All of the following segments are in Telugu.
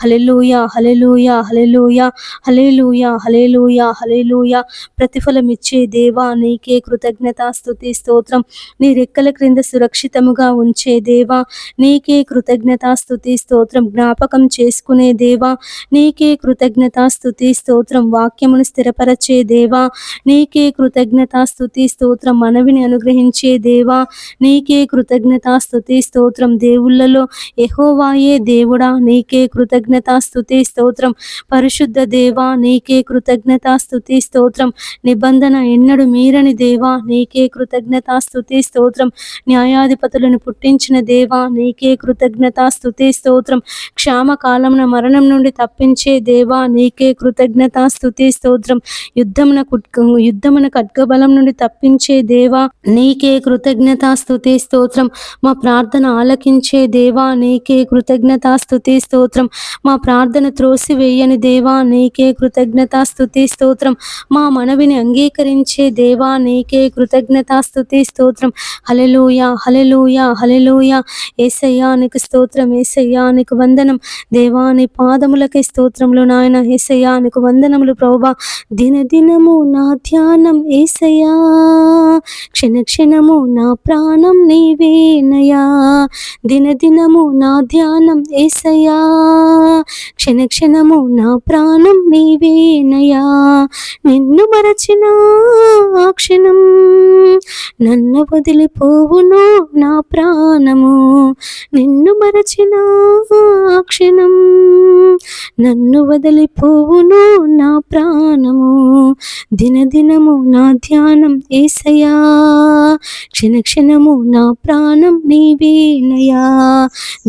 హల్లెలూయా, హల్లెలూయా, హల్లెలూయా, హల్లెలూయా, హల్లెలూయా, హల్లెలూయా. ప్రతిఫలమిచ్చే దేవా నీకే కృతజ్ఞత స్తుతి స్తోత్రం. నీ రెక్కల క్రింద సురక్షితముగా ఉంచే దేవా నీకే కృతజ్ఞత స్తుతి స్తోత్రం. జ్ఞాపకం చేసుకునే దేవా నీకే కృతజ్ఞత స్తుతి స్తోత్రం. వాక్యమును స్థిరపరచే దేవా నీకే కృతజ్ఞత స్తుతి స్తోత్రం. మనవిని అనుగ్రహించే దేవా నీకే కృతజ్ఞత స్తుతి స్తోత్రం. దేవుళ్ళలో యెహోవాయే దేవుడా నీకే కృతజ్ఞత స్తుతి స్తోత్రం. పరిశుద్ధ దేవా నీకే కృతజ్ఞత స్తుతి స్తోత్రం. నిబంధన ఎన్నడు మీరని దేవా నీకే కృతజ్ఞత స్తుతి స్తోత్రం. న్యాయాధిపతులను పుట్టించిన దేవా నీకే కృతజ్ఞత స్తుతి స్తోత్రం. క్షామకాలమున మరణం నుండి తప్పించే దేవా నీకే కృతజ్ఞత స్తుతి స్తోత్రం. యుద్ధమున ఖడ్గబలం నుండి తప్పించే దేవా నీకే కృతజ్ఞత స్తుతి స్తోత్రం. మా ప్రార్థన ఆలకించే దేవా నీకే కృతజ్ఞత స్తుతి స్తోత్రం. మా ప్రార్థన త్రోసివేయని దేవా నీకే కృతజ్ఞత స్తుతి స్తోత్రం. మా మనవిని అంగీకరించే దేవా నీకే కృతజ్ఞత స్తుతి స్తోత్రం. హల్లెలూయా, హల్లెలూయా, హల్లెలూయా. యేసయ్యా నీకు స్తోత్రం. యేసయ్యా నీకు వందనం. దేవా నీ పాదములకే స్తోత్రములు నాయన. యేసయ్యా నీకు వందనములు ప్రభువా. దినదినము నా ధ్యానం యేసయ్యా, క్షణక్షణము నా ప్రాణం నీవేనయా. దినదినము నా ధ్యానం యేసయ్యా, క్షణక్షణము నా ప్రాణం నీవేనయా. నిన్ను మరచిన ఆ క్షణం నన్ను వదిలిపోవును నా ప్రాణము. నిన్ను మరచిన ఆ క్షణం నన్ను వదిలిపోవును నా ప్రాణము. దినదినము నా ధ్యానం యేసయ్యా, క్షణక్షణము నా ప్రాణం నీవేనయా.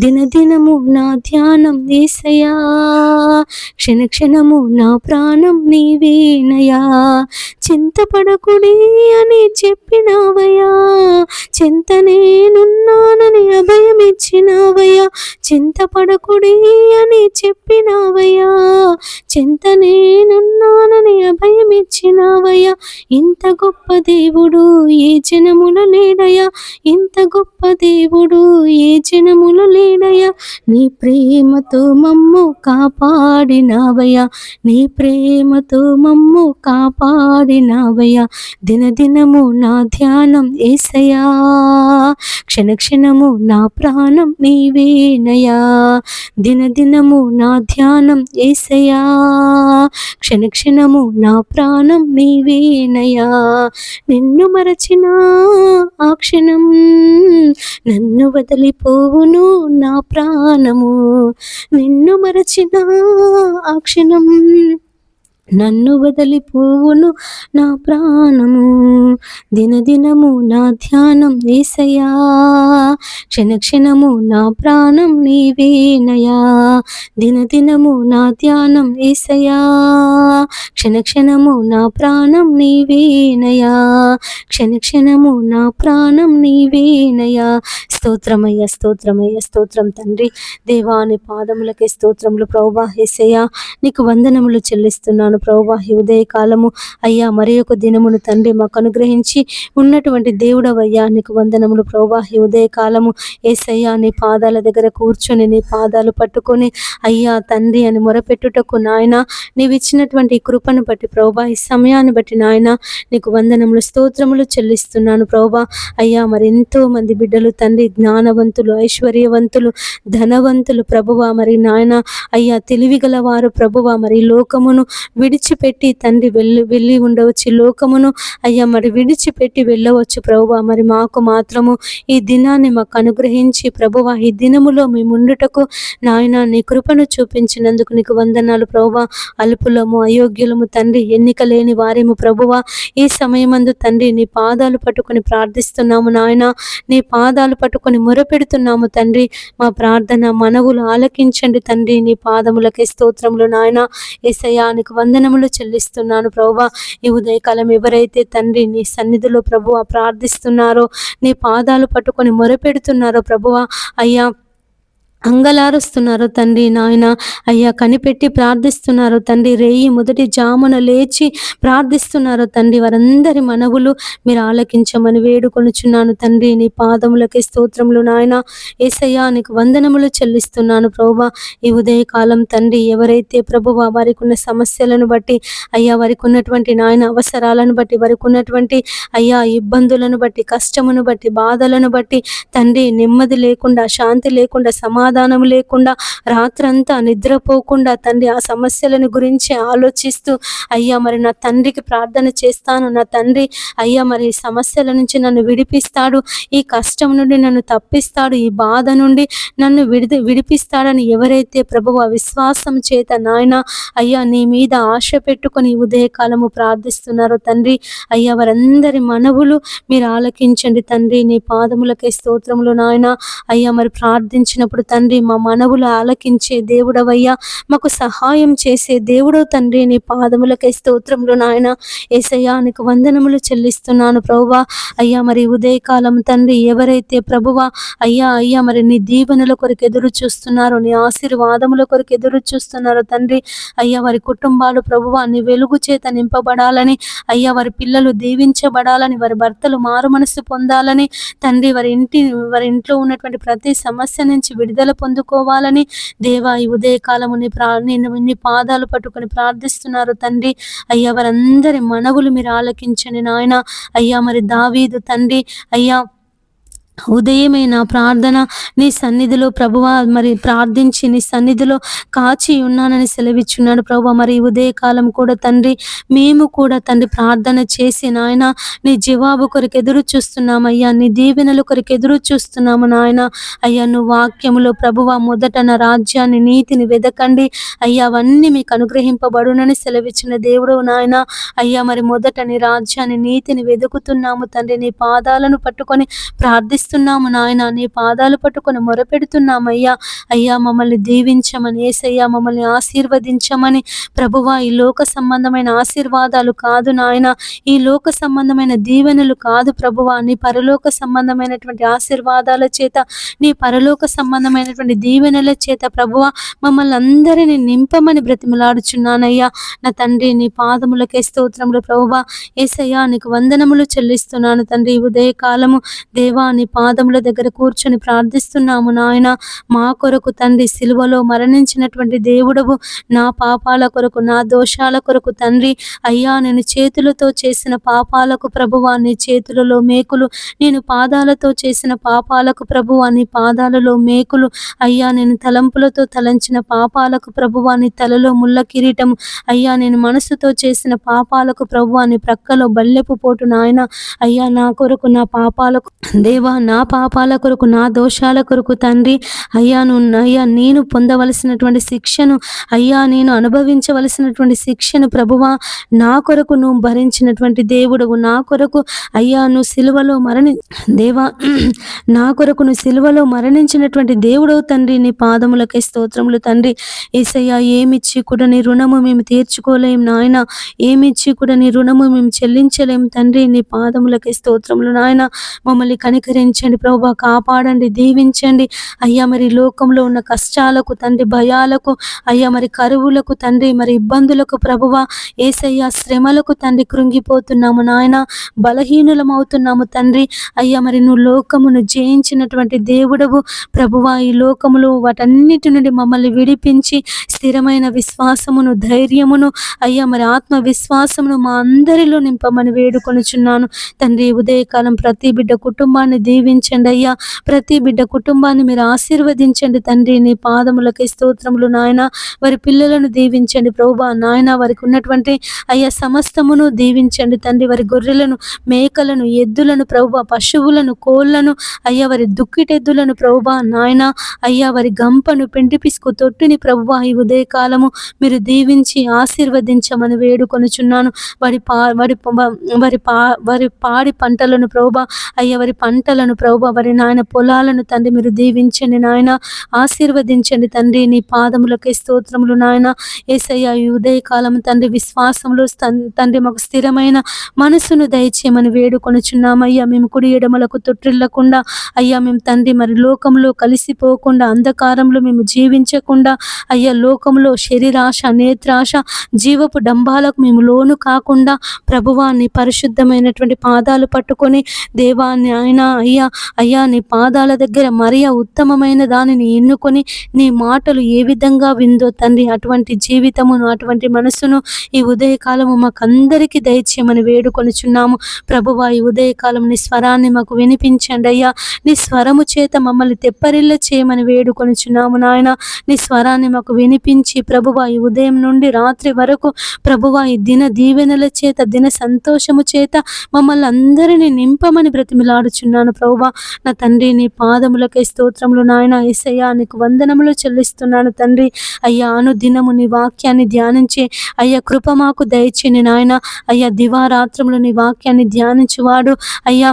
దినదినము నా ధ్యానం యేసయ్యా, క్షణక్షణము నా ప్రాణం నీవేనయా. చింతపడకుడి అని చెప్పినావయ్యా, చింత నేనున్నానని అభయమిచ్చినావయ్యా. చింతపడకుడి అని చెప్పినావయ్యా, చింత నేనున్నానని అభయమిచ్చినావయ్యా. ఇంత గొప్ప దేవుడు ఏ జనములో లేడయ్యా, ఇంత గొప్ప దేవుడు ఏ జనములో లేడయ్యా. నీ ప్రేమతో మమ్ము కాపాడినావయ్యా, నీ ప్రేమతో మమ్ము కాపాడినావయ్యా. దినదినము నా ధ్యానం యేసయ్యా, క్షణక్షణము నా ప్రాణం నీవేనయా. దినదినము నా ధ్యానం యేసయ్యా, క్షణక్షణము నా ప్రాణం నీవేనయా. నిన్ను మరచిన ఆ క్షణం నన్ను వదిలిపోవును నా ప్రాణము. నిన్ను మరచిన ఆ క్షణం నన్ను వదిలిపోవును నా ప్రాణము. దినదినము నా ధ్యానం యేసయ్యా, క్షణక్షణము నా ప్రాణం నీవేనయా. దినదినము నా ధ్యానం యేసయ్యా, క్షణక్షణము నా ప్రాణం నీవేనయా. క్షణక్షణము నా ప్రాణం నీవేనయా. స్తోత్రమయ్య, స్తోత్రమయ్య, స్తోత్రం తండ్రి. దేవాని పాదములకే స్తోత్రములు ప్రభువా. యేసయ్యా నీకు వందనములు చెల్లిస్తున్నాను ప్రభువా. ఈ ఉదయ కాలము అయ్యా మరి ఒక దినమును తండ్రి మాకు అనుగ్రహించి ఉన్నటువంటి దేవుడవయ్యా నీకు వందనములు ప్రభువా. ఈ ఉదయ కాలము యేసయ్యా నీ పాదాల దగ్గర కూర్చొని నీ పాదాలు పట్టుకొని అయ్యా తండ్రి అని మొరపెట్టుటకు నాయన నీవు ఇచ్చినటువంటి ఈ కృపను బట్టి ప్రభువా, ఈ సమయాన్ని బట్టి నాయన నీకు వందనములు స్తోత్రములు చెల్లిస్తున్నాను ప్రభువా. అయ్యా మరి ఎంతో మంది బిడ్డలు తండ్రి జ్ఞానవంతులు, ఐశ్వర్యవంతులు, ధనవంతులు ప్రభువా, మరి నాయన అయ్యా తెలివిగల వారు ప్రభువా, మరి లోకమును విడిచిపెట్టి తండ్రి వెళ్ళి ఉండవచ్చు, లోకమును అయ్యా మరి విడిచిపెట్టి వెళ్ళవచ్చు ప్రభువా. మరి మాకు మాత్రము ఈ దినాన్ని మాకు అనుగ్రహించి ప్రభువా, ఈ దినములో మేము ఉండుటకు నాయన నీ కృపను చూపించినందుకు నీకు వందనాలు ప్రభువా. అల్పులము, అయోగ్యులము తండ్రి, ఎన్నిక లేని వారేము ప్రభువా. ఈ సమయమందు తండ్రి నీ పాదాలు పట్టుకొని ప్రార్థిస్తున్నాము నాయన, నీ పాదాలు పట్టుకొని మొరపెడుతున్నాము తండ్రి. మా ప్రార్థన మనవులు ఆలకించండి తండ్రి. నీ పాదములకే స్తోత్రములు నాయన. యేసయ్యా నీకు వందనములు చెల్లిస్తున్నాను ప్రభువా. ఈ ఉదయకాలం ఎవరైతే తండ్రి నీ సన్నిధిలో ప్రభువా ప్రార్థిస్తున్నారో, నీ పాదాలు పట్టుకొని మొరపెడుతున్నారో ప్రభువా, అయ్యా అంగలారుస్తున్నారు తండ్రి నాయన. అయ్యా కనిపెట్టి ప్రార్థిస్తున్నారు తండ్రి. రేయి మొదటి జామున లేచి ప్రార్థిస్తున్నారు తండ్రి. వారందరి మనవులు మీరు ఆలకించమని వేడుకొనుచున్నాను తండ్రి. నీ పాదములకే స్తోత్రములు నాయన. యేసయ్యా నీకు వందనములు చెల్లిస్తున్నాను ప్రభువా. ఈ ఉదయకాలం తండ్రి ఎవరైతే ప్రభువా వారికి ఉన్న సమస్యలను బట్టి అయ్యా, వారికి ఉన్నటువంటి నాయన అవసరాలను బట్టి, వారికి ఉన్నటువంటి అయ్యా ఇబ్బందులను బట్టి, కష్టమును బట్టి, బాధలను బట్టి తండ్రి నెమ్మది లేకుండా, శాంతి లేకుండా, సమాధానం లేకుండా, రాత్రంతా నిద్రపోకుండా తండ్రి ఆ సమస్యలను గురించి ఆలోచిస్తూ అయ్యా మరి నా తండ్రికి ప్రార్థన చేస్తాను, నా తండ్రి అయ్యా మరి సమస్యల నుంచి నన్ను విడిపిస్తాడు, ఈ కష్టం నుండి నన్ను తప్పిస్తాడు, ఈ బాధ నుండి నన్ను విడిపిస్తాడని ఎవరైతే ప్రభువు విశ్వాసం చేత నాయన అయ్యా నీ మీద ఆశ పెట్టుకొని ఉదయకాలము ప్రార్థిస్తున్నారో తండ్రి, అయ్యా వారందరి మనవులు మీరు ఆలకించండి తండ్రి. నీ పాదములకే స్తోత్రములు నాయన. అయ్యా మరి ప్రార్థించినప్పుడు తండ్రి మా మనవులు ఆలకించే దేవుడవయ్యా, మాకు సహాయం చేసే దేవుడవు తండ్రి. నీ పాదములకే స్తోత్రములు నాయన. యేసయ్యా నీకు వందనములు చెల్లిస్తున్నాను ప్రభువా. అయ్యా మరి ఉదయకాలం తండ్రి ఎవరైతే ప్రభువా అయ్యా అయ్యా మరి నీ దీవెనల కొరకు ఎదురు చూస్తున్నారో, నీ ఆశీర్వాదముల కొరకు ఎదురు చూస్తున్నారో తండ్రి, అయ్యా వారి కుటుంబాలు ప్రభువా నీ వెలుగు చేత నింపబడాలని, అయ్యా వారి పిల్లలు దీవించబడాలని, వారి భర్తలు మారు మనసు పొందాలని తండ్రి, వారి ఇంట్లో ఉన్నటువంటి ప్రతి సమస్య నుంచి విడుదల పొందుకోవాలని దేవా ఈ ఉదయకాలము నీ పాదాలు పట్టుకొని ప్రార్థిస్తున్నారు తండ్రి. అయ్యా వారందరి మనవులు మీరు ఆలకించండి నాయన. అయ్యా మరి దావీదు తండ్రి అయ్యా ఉదయమే నా ప్రార్థన నీ సన్నిధిలో ప్రభువా మరి ప్రార్థించి నీ సన్నిధిలో కాచి ఉన్నానని సెలవిచ్చున్నాడు ప్రభువా. మరి ఉదయకాలం కూడా తండ్రి మేము కూడా తండ్రి ప్రార్థన చేసి నాయన నీ జవాబు కొరకు ఎదురు చూస్తున్నాము అయ్యా, నీ దీవెనల కొరకు ఎదురు చూస్తున్నాము నాయన. అయ్యా నువ్వు వాక్యములో ప్రభువా మొదట నా రాజ్యాన్ని నీతిని వెదకండి అయ్యా అవన్నీ మీకు అనుగ్రహింపబడునని సెలవిచ్చిన దేవుడు నాయన. అయ్యా మరి మొదట నీ రాజ్యాన్ని నీతిని వెతుకుతున్నాము తండ్రి. నీ పాదాలను పట్టుకొని ప్రార్థిస్తున్నాము నాయన. నీ పాదాలు పట్టుకొని మొరపెడుతున్నామయ్యా. అయ్యా మమ్మల్ని దీవించమని, యేసయ్యా మమ్మల్ని ఆశీర్వదించమని ప్రభువా. ఈ లోక సంబంధమైన ఆశీర్వాదాలు కాదు నాయన, ఈ లోక సంబంధమైన దీవెనలు కాదు ప్రభువా. నీ పరలోక సంబంధమైనటువంటి ఆశీర్వాదాల చేత, నీ పరలోక సంబంధమైనటువంటి దీవెనల చేత ప్రభువా మమ్మల్ని అందరినీ నింపమని బ్రతిమలాడుచున్నానయ్యా. నా తండ్రి నీ పాదములకే స్తోత్రములు ప్రభువా. యేసయ్యా నీకు వందనములు చెల్లిస్తున్నాను తండ్రి. ఉదయకాలము దేవా నీ పాదముల దగ్గర కూర్చొని ప్రార్థిస్తున్నాము నాయన. మా కొరకు తండ్రి సిలువలో మరణించినటువంటి దేవుడవు, నా పాపాల కొరకు, నా దోషాల కొరకు తండ్రి అయ్యా నేను చేతులతో చేసిన పాపాలకు ప్రభువా నీ చేతులలో మేకులు, నేను పాదాలతో చేసిన పాపాలకు ప్రభువా నీ పాదాలలో మేకులు, అయ్యా నేను తలంపులతో తలంచిన పాపాలకు ప్రభువా నీ తలలో ముళ్ళ కిరీటము, అయ్యా నేను మనసుతో చేసిన పాపాలకు ప్రభువా నీ ప్రక్కలో బల్లెపు పోటు నాయన. అయ్యా నా కొరకు, నా పాపాలకు దేవా, నా పాపాల కొరకు, నా దోషాల కొరకు తండ్రి అయ్యా నేను పొందవలసినటువంటి శిక్షను, అయ్యా నేను అనుభవించవలసినటువంటి శిక్షను ప్రభువా నా కొరకు నువ్వు భరించినటువంటి దేవుడవు. నా కొరకు అయ్యా నువ్వు సిలువలో దేవా నా కొరకు నువ్వు సిలువలో మరణించినటువంటి దేవుడవు తండ్రి. నీ పాదములకే స్తోత్రములు తండ్రి. యేసయ్యా ఏమిచ్చి కూడా నీ రుణము మేము తీర్చుకోలేం నాయన, ఏమిచ్చి కూడా నీ రుణము మేము చెల్లించలేం తండ్రి. నీ పాదములకే స్తోత్రములు నాయన. మమ్మల్ని కనికరించండి ప్రభువా, కాపాడండి, దీవించండి అయ్యా. మరి లోకంలో ఉన్న కష్టాలకు తండ్రి, భయాలకు అయ్యా, మరి కరువులకు తండ్రి, మరి ఇబ్బందులకు ప్రభువా, యేసయ్యా శ్రమలకు తండ్రి కృంగిపోతున్నాము నాయన, బలహీనులమవుతున్నాము తండ్రి. అయ్యా మరి నువ్వు లోకమును జయించినటువంటి దేవుడవు ప్రభువా. ఈ లోకములో వాటన్నిటి నుండి మమ్మల్ని విడిపించి స్థిరమైన విశ్వాసమును, ధైర్యమును అయ్యా మరి ఆత్మ విశ్వాసమును మా అందరిలో నింపమని వేడుకొనుచున్నాను తండ్రి. ఉదయకాలం ప్రతి బిడ్డ కుటుంబాన్ని దీవించండి అయ్యా, ప్రతి బిడ్డ కుటుంబాన్ని మీరు ఆశీర్వదించండి తండ్రి. నీ పాదములకి స్తోత్రములు నాయన. వారి పిల్లలను దీవించండి ప్రభువా నాయన. వారికి ఉన్నటువంటి అయ్యా సమస్తమును దీవించండి తండ్రి. వారి గొర్రెలను, మేకలను, ఎద్దులను ప్రభువా, పశువులను, కోళ్లను అయ్యా, వారి దుక్కిటెద్దులను ప్రభువా నాయన. అయ్యా వారి గంపను, పెంటి పిసుకు తొట్టిని ప్రభువా ఈ ఉదయకాలము మీరు దీవించి ఆశీర్వదించమని వేడుకొనుచున్నాను. వారి పాడి పంటలను ప్రభువా అయ్యా, వారి పంటలను బిడ్డలను ప్రభు వారి నాయన పొలాలను తండ్రి మీరు దీవించండి నాయన, ఆశీర్వదించండి తండ్రి. నీ పాదములకే స్తోత్రములు నాయన. యేసయ్య ఈ ఉదయకాలం తండ్రి విశ్వాసంలో తండ్రి మాకు స్థిరమైన మనసును దయచేయమని వేడుకొనుచున్నామయ్యా. మేము కుడి ఎడమలకు తొట్టిల్లకుండా అయ్యా, మేము తండ్రి మరి లోకంలో కలిసిపోకుండా, అంధకారంలో మేము జీవించకుండా అయ్యా, లోకంలో శరీరాశ, నేత్రాశ, జీవపు డంబాలకు మేము లోను కాకుండా ప్రభువాన్ని పరిశుద్ధమైనటువంటి పాదాలు పట్టుకొని దేవాన్ని ఆయన అయ్యా అయ్యా నీ పాదాల దగ్గర మరియ ఉత్తమమైన దానిని ఎన్నుకొని నీ మాటలు ఏ విధంగా విందో తండ్రి, అటువంటి జీవితమును, అటువంటి మనసును ఈ ఉదయకాలము మాకందరికీ దయచేయమని వేడుకొనుచున్నాము. ప్రభువా, ఈ ఉదయకాలం నీ స్వరాన్ని మాకు వినిపించండి అయ్యా. నీ స్వరము చేత మమ్మల్ని తెప్పరిల్ల చేయమని వేడుకొనుచున్నాము నాయన. నీ స్వరాన్ని మాకు వినిపించి ప్రభువా, ఈ ఉదయం నుండి రాత్రి వరకు ప్రభువా, ఈ దిన దీవెనల చేత, దిన సంతోషము చేత మమ్మల్ని అందరినీ నింపమని బ్రతిమిలాడుచున్నాను ప్రభువా. నా తండ్రి, నీ పాదములకే స్తోత్రములు నాయన. యేసయ్యా, నీకు వందనములు చెల్లిస్తున్నాను తండ్రి. అయ్యా, అనుదినము నీ వాక్యాన్ని ధ్యానించే అయ్యా కృప మాకు దయచేయండి నాయన. అయ్యా, దివారాత్రములు నీ వాక్యాన్ని ధ్యానించువాడు అయ్యా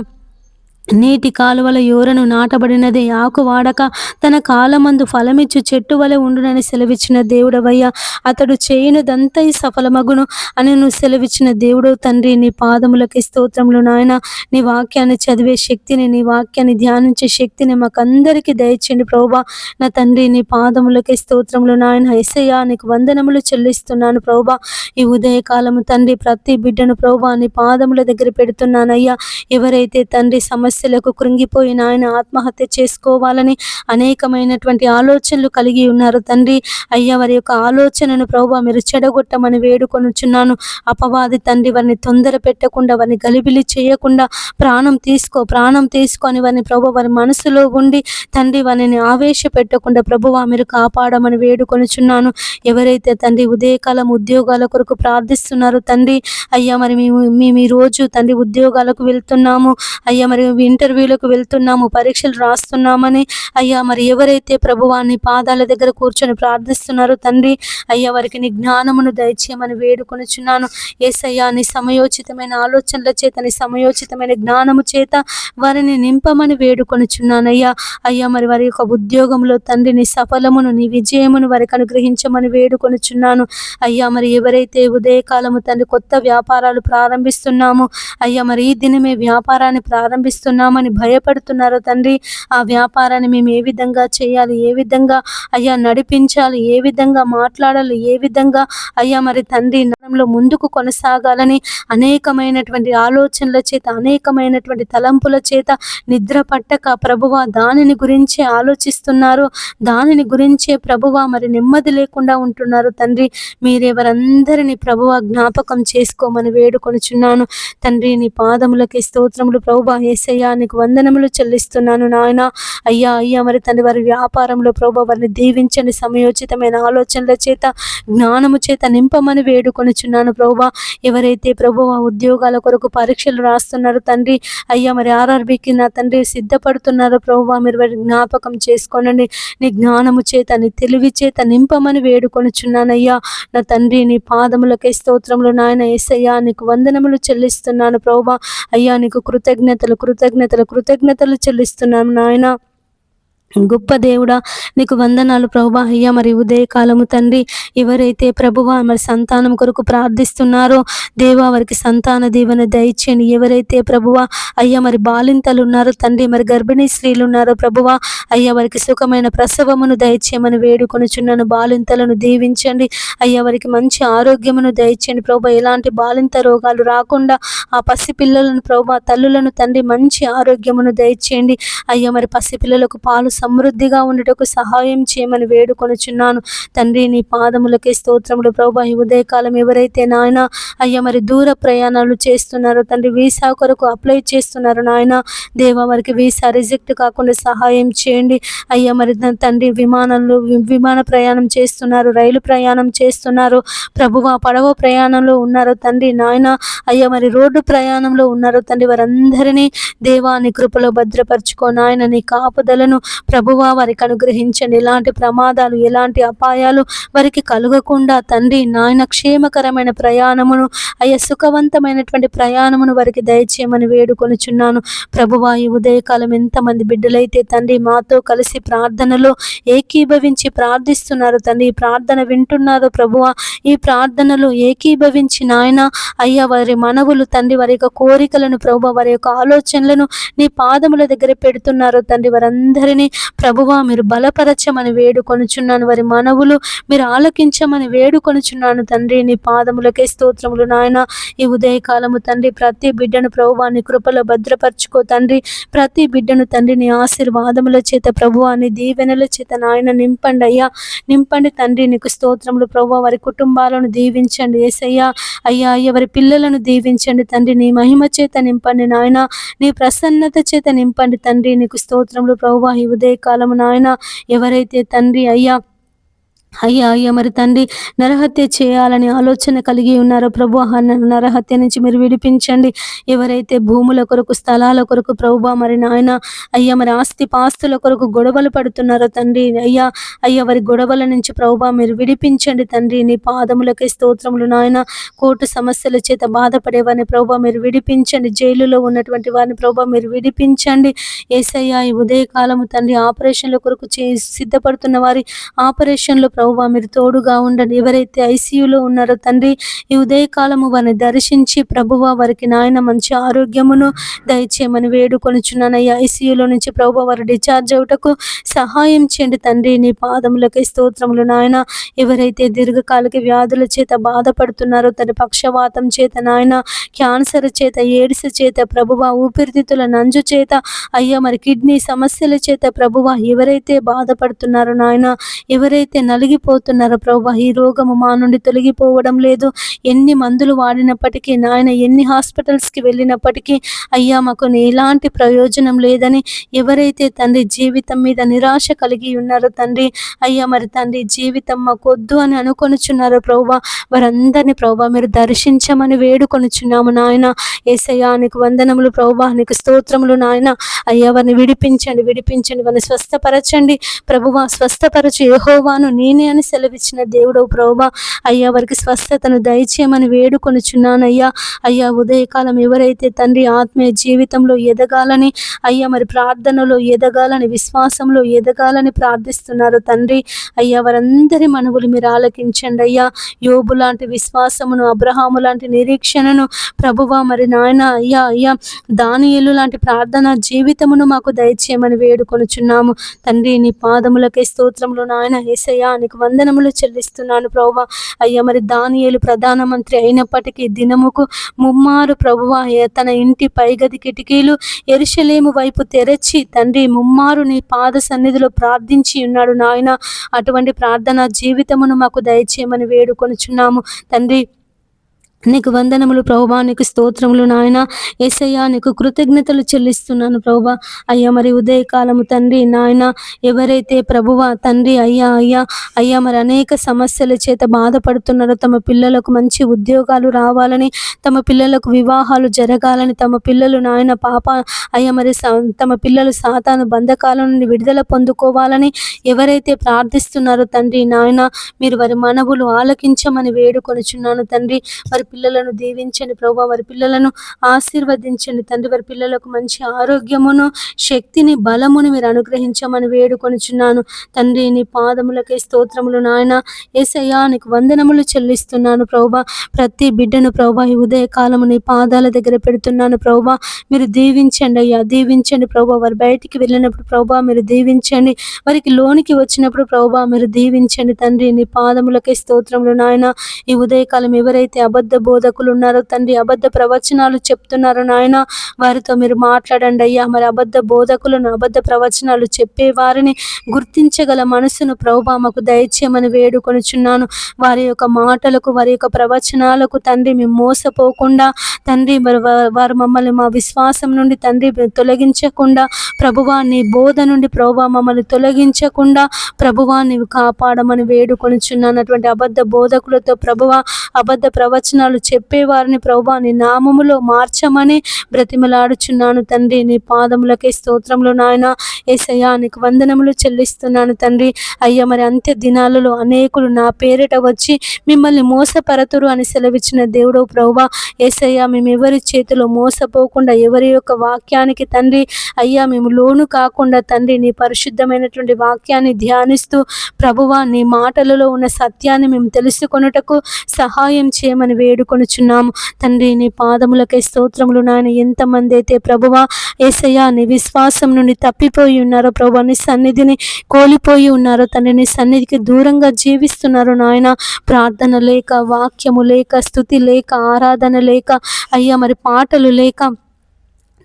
నీటి కాలువల యోరను నాటబడినదే, ఆకు వాడక తన కాలమందు ఫలమిచ్చు చెట్టు వలె ఉండునని సెలవిచ్చిన దేవుడవయ్యా. అతడు చేయనిదంతై సఫలమగును అని నువ్వు సెలవిచ్చిన దేవుడు తండ్రి. నీ పాదములకి స్తోత్రములు నాయన. నీ వాక్యాన్ని చదివే శక్తిని, నీ వాక్యాన్ని ధ్యానించే శక్తిని మాకందరికీ దయచేయండి ప్రభువా. నా తండ్రి, నీ పాదములకి స్తోత్రములు నాయన. యేసయ్యా, నీకు వందనములు చెల్లిస్తున్నాను ప్రభువా. ఈ ఉదయకాలము తండ్రి ప్రతి బిడ్డను ప్రభువా నీ పాదముల దగ్గర పెడుతున్నానయ్యా. ఎవరైతే తండ్రి సమస్యలకు కృంగిపోయిన ఆయన ఆత్మహత్య చేసుకోవాలని అనేకమైనటువంటి ఆలోచనలు కలిగి ఉన్నారు తండ్రి. అయ్యా, వారి యొక్క ఆలోచనను ప్రభువా మీరు చెడగొట్టమని వేడుకొనుచున్నాను. అపవాది తండ్రి వారిని తొందర పెట్టకుండా, వారిని గలిబిలి చేయకుండా ప్రాణం తీసుకొని వారిని ప్రభు వారి మనసులో ఉండి తండ్రి వారిని ఆవేశపెట్టకుండా ప్రభువా మీరు కాపాడమని వేడుకొనుచున్నాను. ఎవరైతే తండ్రి ఉదయకాలం ఉద్యోగాల కొరకు ప్రార్థిస్తున్నారు తండ్రి, అయ్యా మరి మేము ఈ రోజు తండ్రి ఉద్యోగాలకు వెళ్తున్నాము అయ్యా, మరి ఇంటర్వ్యూలకు వెళ్తున్నాము, పరీక్షలు రాస్తున్నామని అయ్యా, మరి ఎవరైతే ప్రభువాన్ని పాదాల దగ్గర కూర్చొని ప్రార్థిస్తున్నారో తండ్రి, అయ్యా వారికి నీ జ్ఞానమును దయచేయమని వేడుకొనుచున్నాను. యేసయ్యా, నీ సమయోచితమైన ఆలోచనల చేత, నీ సమయోచితమైన జ్ఞానము చేత వారిని నింపమని వేడుకొనుచున్నానయ్యా. అయ్యా, మరి వారి యొక్క ఉద్యోగంలో తండ్రి నీ సఫలమును, నీ విజయమును వారికి అనుగ్రహించమని వేడుకొనుచున్నాను. అయ్యా, మరి ఎవరైతే ఉదయకాలము తండ్రి కొత్త వ్యాపారాలు ప్రారంభిస్తున్నామో అయ్యా, మరి ఈ దినమే వ్యాపారాన్ని ప్రారంభిస్తున్నామని భయపడుతున్నారో తండ్రి, ఆ వ్యాపారాన్ని మేము ఏ విధంగా చేయాలి, ఏ విధంగా అయ్యా నడిపించాలి, ఏ విధంగా మాట్లాడాలి, ఏ విధంగా అయ్యా మరి తండ్రి నడంలో ముందుకు కొనసాగాలని అనేకమైనటువంటి ఆలోచనల చేత, అనేకమైనటువంటి తలంపుల చేత నిద్ర పట్టక ప్రభువా దానిని గురించే ఆలోచిస్తున్నారు, దానిని గురించే ప్రభువా మరి నెమ్మది లేకుండా ఉంటున్నారు తండ్రి. మీరెవరందరినీ ప్రభువా జ్ఞాపకం చేసుకోమని వేడుకొనుచున్నాను తండ్రి. నీ పాదములకి స్తోత్రములు ప్రభువా. యేసయ్యా, నీకు వందనములు చెల్లిస్తున్నాను నాయన. అయ్యా మరి తండ్రి వారి వ్యాపారంలో ప్రభువా వారిని దీవించండి. సమయోచితమైన ఆలోచనల చేత, జ్ఞానము చేత నింపమని వేడుకొనుచున్నాను ప్రభువా. ఎవరైతే ప్రభువా ఉద్యోగాల కొరకు పరీక్షలు రాస్తున్నారు తండ్రి, అయ్యా మరి ఆర్ఆర్బీకి నా తండ్రి సిద్ధపడుతున్నారు ప్రభువా, మీరు వారి జ్ఞాపకం చేసుకోనండి. నీ జ్ఞానము చేత, నీ తెలివి చేత నింపమని వేడుకొనుచున్నానయ్యా. నా తండ్రి, నీ పాదములకే స్తోత్రములు నాయన. యేసయ్యా, నీకు వందనములు చెల్లిస్తున్నాను ప్రభువా. అయ్యా, నీకు కృతజ్ఞతలు చెల్లిస్తున్నాను నాయన. గొప్ప దేవుడా, నీకు వందనాలు ప్రభువా. అయ్యా, మరి ఉదయకాలము తండ్రి ఎవరైతే ప్రభువా మరి సంతానం కొరకు ప్రార్థిస్తున్నారో దేవా వారికి సంతాన దీవెన దయచేయండి. ఎవరైతే ప్రభువా అయ్యా మరి బాలింతలు ఉన్నారో తండ్రి, మరి గర్భిణీ స్త్రీలు ఉన్నారో ప్రభువా అయ్యా వారికి సుఖమైన ప్రసవమును దయచేయమని వేడుకొనుచున్నాను. బాలింతలను దీవించండి అయ్యా, వారికి మంచి ఆరోగ్యమును దయచేయండి ప్రభువా. ఎలాంటి బాలింత రోగాలు రాకుండా ఆ పసిపిల్లలను ప్రభువా తల్లులను తండ్రి మంచి ఆరోగ్యమును దయచేయండి అయ్యా. మరి పసిపిల్లలకు పాలు సమృద్ధిగా ఉండటకు సహాయం చేయమని వేడుకొనుచున్నాను తండ్రి. నీ పాదములకే స్తోత్రములు ప్రభువా. ఈ ఉదయకాలం ఎవరైతే నాయన అయ్యా మరి దూర ప్రయాణాలు చేస్తున్నారో తండ్రి, వీసా కొరకు అప్లై చేస్తున్నారు నాయన దేవా, వారికి వీసా రిజెక్ట్ కాకుండా సహాయం చేయండి అయ్యా. మరి తండ్రి విమాన ప్రయాణం చేస్తున్నారు, రైలు ప్రయాణం చేస్తున్నారు ప్రభువా, పడవ ప్రయాణంలో ఉన్నారు తండ్రి నాయన అయ్యా, మరి రోడ్డు ప్రయాణంలో ఉన్నారు తండ్రి, వారందరినీ దేవా నీ కృపలో భద్రపరచుకో నాయన. నీ కాపుదలను ప్రభువా వారికి అనుగ్రహించండి. ఎలాంటి ప్రమాదాలు, ఎలాంటి అపాయాలు వారికి కలుగకుండా తండ్రి నాయన క్షేమకరమైన ప్రయాణమును అయ్యా సుఖవంతమైనటువంటి ప్రయాణమును వారికి దయచేయమని వేడుకొనుచున్నాను. ప్రభువా ఈ ఉదయకాలం ఎంతమంది బిడ్డలైతే తండ్రి మాతో కలిసి ప్రార్థనలో ఏకీభవించి ప్రార్థిస్తున్నారు తండ్రి, ఈ ప్రార్థన వింటున్నారు ప్రభువా, ఈ ప్రార్థనలో ఏకీభవించి నాయన అయ్యా వారి మనవులు తండ్రి, వారి యొక్క కోరికలను ప్రభువా, వారి యొక్క ఆలోచనలను నీ పాదముల దగ్గర పెడుతున్నారు తండ్రి. వారందరినీ ప్రభువా మీరు బలపరచమని వేడుకొనుచున్నాను. వారి మనవులు మీరు ఆలకించమని వేడుకొనుచున్నాను తండ్రి. నీ పాదములకే స్తోత్రములు నాయన. ఈ ఉదయకాలము తండ్రి ప్రతి బిడ్డను ప్రభువా నీ కృపలో భద్రపరచుకో తండ్రి. ప్రతి బిడ్డను తండ్రి నీ ఆశీర్వాదముల చేత ప్రభువా నీ దీవెనల చేత నాయన నింపండి అయ్యా, నింపండి తండ్రి. నీకు స్తోత్రములు ప్రభువా. వారి కుటుంబాలను దీవించండి యేసయ్యా. అయ్యా అయ్యా వారి పిల్లలను దీవించండి తండ్రి. నీ మహిమ చేత నింపండి నాయన, నీ ప్రసన్నత చేత నింపండి తండ్రి. నీకు స్తోత్రములు ప్రభువా. ఈ ఉదయకాలము నాయన ఎవరైతే తండ్రి అయ్యా మరి తండ్రి నరహత్య చేయాలని ఆలోచన కలిగి ఉన్నారో ప్రభు, నరహత్య నుంచి మీరు విడిపించండి. ఎవరైతే భూముల కొరకు, స్థలాల కొరకు ప్రభు మరి నాయన మరి ఆస్తి పాస్తుల కొరకు గొడవలు పడుతున్నారో తండ్రి అయ్యా వారి గొడవల నుంచి ప్రభు మీరు విడిపించండి తండ్రి. నీ పాదములకే స్తోత్రములు నాయన. కోర్టు సమస్యల చేత బాధపడేవారిని ప్రభు మీరు విడిపించండి. జైలులో ఉన్నటువంటి వారిని ప్రభు మీరు విడిపించండి యేసయ్యా. ఈ ఉదయకాలము తండ్రి ఆపరేషన్ల కొరకు సిద్ధపడుతున్న వారి ఆపరేషన్లో ప్రభువా మీరు తోడుగా ఉండండి. ఎవరైతే ఐసీయూలో ఉన్నారో తండ్రి ఈ ఉదయకాలము వారిని దర్శించి ప్రభువా వారికి నాయన మంచి ఆరోగ్యమును దయచేయమని వేడుకొనుచున్నానయ్యా. ఐసీయూలో నుంచి ప్రభువా వారు డిశ్చార్జ్ అవుటకు సహాయం చేయండి తండ్రి. నీ పాదములకే స్తోత్రములు నాయన. ఎవరైతే దీర్ఘకాలిక వ్యాధుల చేత బాధపడుతున్నారో తన పక్షవాతం చేత నాయన, క్యాన్సర్ చేత, ఎయిడ్స్ చేత ప్రభువా, ఊపిరితిత్తుల నంజు చేత అయ్యా మరి కిడ్నీ సమస్యల చేత ప్రభువా ఎవరైతే బాధపడుతున్నారో నాయన, ఎవరైతే నలిగిపోతున్నారో ప్రభువా ఈ రోగము మా నుండి తొలగిపోవడం లేదు. ఎన్ని మందులు వాడినప్పటికీ నాయన, ఎన్ని హాస్పిటల్స్కి వెళ్ళినప్పటికీ అయ్యా మాకు ఎలాంటి ప్రయోజనం లేదని ఎవరైతే తండ్రి జీవితం మీద నిరాశ కలిగి ఉన్నారో తండ్రి అయ్యా మరి తండ్రి జీవితం మాకు వద్దు అని అనుకొనుచున్నారో ప్రభువా వారందరినీ ప్రభువా మీరు దర్శించమని వేడుకొనుచున్నాము నాయన. యేసయ్యా నీకు వందనములు ప్రభువా, నీకు స్తోత్రములు నాయన. అయ్యా వారిని విడిపించండి, వారిని స్వస్థపరచండి ప్రభువా. స్వస్థపరచు యెహోవాను నేనే అని సెలవిచ్చిన దేవుడు ప్రభువా. అయ్యా వారికి స్వస్థతను దయచేయమని వేడుకొనుచున్నానయ్యా. అయ్యా ఉదయకాలం ఎవరైతే తండ్రి ఆత్మీయ జీవితంలో ఎదగాలని అయ్యా మరి ప్రార్థనలో ఎదగాలని, విశ్వాసంలో ఎదగాలని ప్రార్థిస్తున్నారు తండ్రి అయ్యా వారందరి మనవులు మీరు ఆలకించండి అయ్యా. యోబు లాంటి విశ్వాసమును, అబ్రహాము లాంటి నిరీక్షణను ప్రభువా మరి నాయన అయ్యా దానియేలు లాంటి ప్రార్థన జీవితమును మాకు దయచేయమని వేడుకొనుచున్నాము తండ్రి. నీ పాదములకే స్తోత్రములు నాయన. యేసయ్యా నీకు వందనములు చెల్లిస్తున్నాను ప్రభువా. అయ్యా మరి దానియేలు ప్రధానమంత్రి అయినప్పటికీ దినముకు ముమ్మారు ప్రభువా తన ఇంటి పైగది కిటికీలు యెరూషలేము వైపు తెరచి తండ్రి ముమ్మారు నీ పాద సన్నిధిలో ప్రార్థించి ఉన్నాడు నాయన. అటువంటి ప్రార్థన జీవితమును మాకు దయచేయమని వేడుకొనుచున్నాము తండ్రి. నీకు వందనములు ప్రభువా, నీకు స్తోత్రములు నాయన. యేసయ్యా నీకు కృతజ్ఞతలు చెల్లిస్తున్నాను ప్రభువా. అయ్యా మరి ఉదయకాలము తండ్రి నాయన ఎవరైతే ప్రభువా తండ్రి అయ్యా మరి అనేక సమస్యల చేత బాధపడుతున్నారో, తమ పిల్లలకు మంచి ఉద్యోగాలు రావాలని, తమ పిల్లలకు వివాహాలు జరగాలని, తమ పిల్లలు నాయన అయ్యా మరి తమ పిల్లలు సాతాను బంధకాల నుండి విడుదల పొందుకోవాలని ఎవరైతే ప్రార్థిస్తున్నారో తండ్రి నాయన మీరు వారి మనవులు ఆలకించమని వేడుకొనుచున్నాను తండ్రి. వారి పిల్లలను దీవించండి ప్రభువా, వారి పిల్లలను ఆశీర్వదించండి తండ్రి. వారి పిల్లలకు మంచి ఆరోగ్యమును, శక్తిని, బలమును మీరు అనుగ్రహించమని వేడుకొనుచున్నాను తండ్రి. నీ పాదములకే స్తోత్రములు నాయన. యేసయ్యా నీకు వందనములు చెల్లిస్తున్నాను ప్రభువా. ప్రతి బిడ్డను ప్రభువా ఈ ఉదయకాలము నీ పాదాల దగ్గర పెడుతున్నాను ప్రభువా. మీరు దీవించండి అయ్యా, దీవించండి ప్రభువా. వారు బయటికి వెళ్ళినప్పుడు ప్రభువా మీరు దీవించండి, వారికి లోనికి వచ్చినప్పుడు ప్రభువా మీరు దీవించండి తండ్రి. నీ పాదములకే స్తోత్రములు నాయన. ఈ ఉదయకాలం ఎవరైతే అబద్ధ బోధకులు ఉన్నారో తండ్రి, అబద్ధ ప్రవచనాలు చెప్తున్నారు నాయన, వారితో మీరు మాట్లాడండి అయ్యా. మరి అబద్ధ బోధకులను, అబద్ధ ప్రవచనాలు చెప్పే వారిని గుర్తించగల మనసును ప్రభువా మాకు దయచేయమని వేడుకొనుచున్నాను. వారి యొక్క మాటలకు, వారి యొక్క ప్రవచనాలకు తండ్రి మేము మోసపోకుండా తండ్రి వారు మమ్మల్ని మా విశ్వాసం నుండి తండ్రి తొలగించకుండా ప్రభువా, నీ బోధ నుండి ప్రభువా మమ్మల్ని తొలగించకుండా ప్రభువా నీవు కాపాడమని వేడుకొనుచున్నాను. అటువంటి అబద్ధ బోధకులతో ప్రభువా, అబద్ధ ప్రవచనాలు సువిశేషాలు చెప్పేవారిని ప్రభువా నీ నామములో మార్చమని బ్రతిమలాడుచున్నాను తండ్రి. నీ పాదములకే స్తోత్రములు నాయన. యేసయ్యా నీకు వందనములు చెల్లిస్తున్నాను తండ్రి. అయ్యా మరి అంత్య దినాలలో అనేకులు నా పేరిట వచ్చి మిమ్మల్ని మోసపరతురు అని సెలవిచ్చిన దేవుడు ప్రభువా. యేసయ్యా మేము ఎవరి చేతిలో మోసపోకుండా, ఎవరి యొక్క వాక్యానికి తండ్రి అయ్యా మేము లోను కాకుండా తండ్రి నీ పరిశుద్ధమైనటువంటి వాక్యాన్ని ధ్యానిస్తూ ప్రభువా నీ మాటలలో ఉన్న సత్యాన్ని మేము తెలుసుకొనుటకు సహాయం చేయమని వేడుకొనుచున్నాము తండ్రి. నీ పాదములకే స్తోత్రములు నాయన. ఎంతమంది అయితే ప్రభువా యేసయ్యా నీ విశ్వాసం నుండి తప్పిపోయి ఉన్నారో ప్రభువా, నీ సన్నిధిని కోల్పోయి ఉన్నారో తండ్రి, నీ సన్నిధికి దూరంగా జీవిస్తున్నారు నాయన. ప్రార్థన లేక, వాక్యము లేక, స్తుతి లేక, ఆరాధన లేక, అయ్యా మరి పాటలు లేక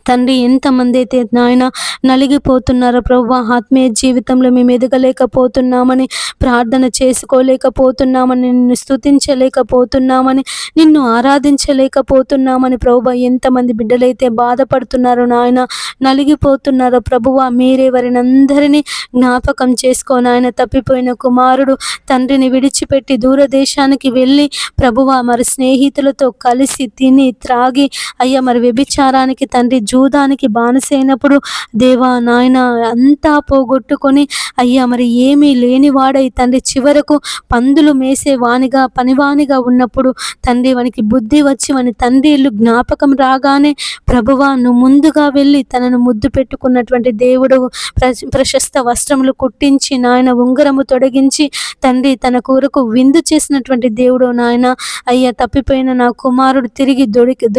తండ్రి ఎంతమంది అయితే నాయన నలిగిపోతున్నారో ప్రభువా, ఆత్మీయ జీవితంలో మేము ఎదగలేకపోతున్నామని, ప్రార్థన చేసుకోలేకపోతున్నామని, నిన్ను స్తుతించలేకపోతున్నామని, నిన్ను ఆరాధించలేకపోతున్నామని ప్రభువా ఎంతమంది బిడ్డలైతే బాధపడుతున్నారో నాయన, నలిగిపోతున్నారో ప్రభువా, మీరే వారిని అందరినీ జ్ఞాపకం చేసుకో నాయన. తప్పిపోయిన కుమారుడు తండ్రిని విడిచిపెట్టి దూరదేశానికి వెళ్ళి ప్రభువా మరి స్నేహితులతో కలిసి తిని త్రాగి అయ్యా మరి వ్యభిచారానికి తండ్రి జూదానికి బానిసైనప్పుడు దేవా నాయన అంతా పోగొట్టుకొని అయ్యా మరి ఏమీ లేనివాడై తండ్రి చివరకు పందులు మేసే వానిగా పనివానిగా ఉన్నప్పుడు తండ్రి వానికి బుద్ధి వచ్చి వాని తండ్రి ఇల్లు జ్ఞాపకం రాగానే ప్రభువా నువ్వు ముందుగా వెళ్ళి తనను ముద్దు పెట్టుకున్నటువంటి దేవుడు, ప్రశస్త వస్త్రములు కుట్టించి నాయన ఉంగరము తొడిగించి తండ్రి తన కొరకు విందు చేసినటువంటి దేవుడు నాయన. అయ్యా తప్పిపోయిన నా కుమారుడు తిరిగి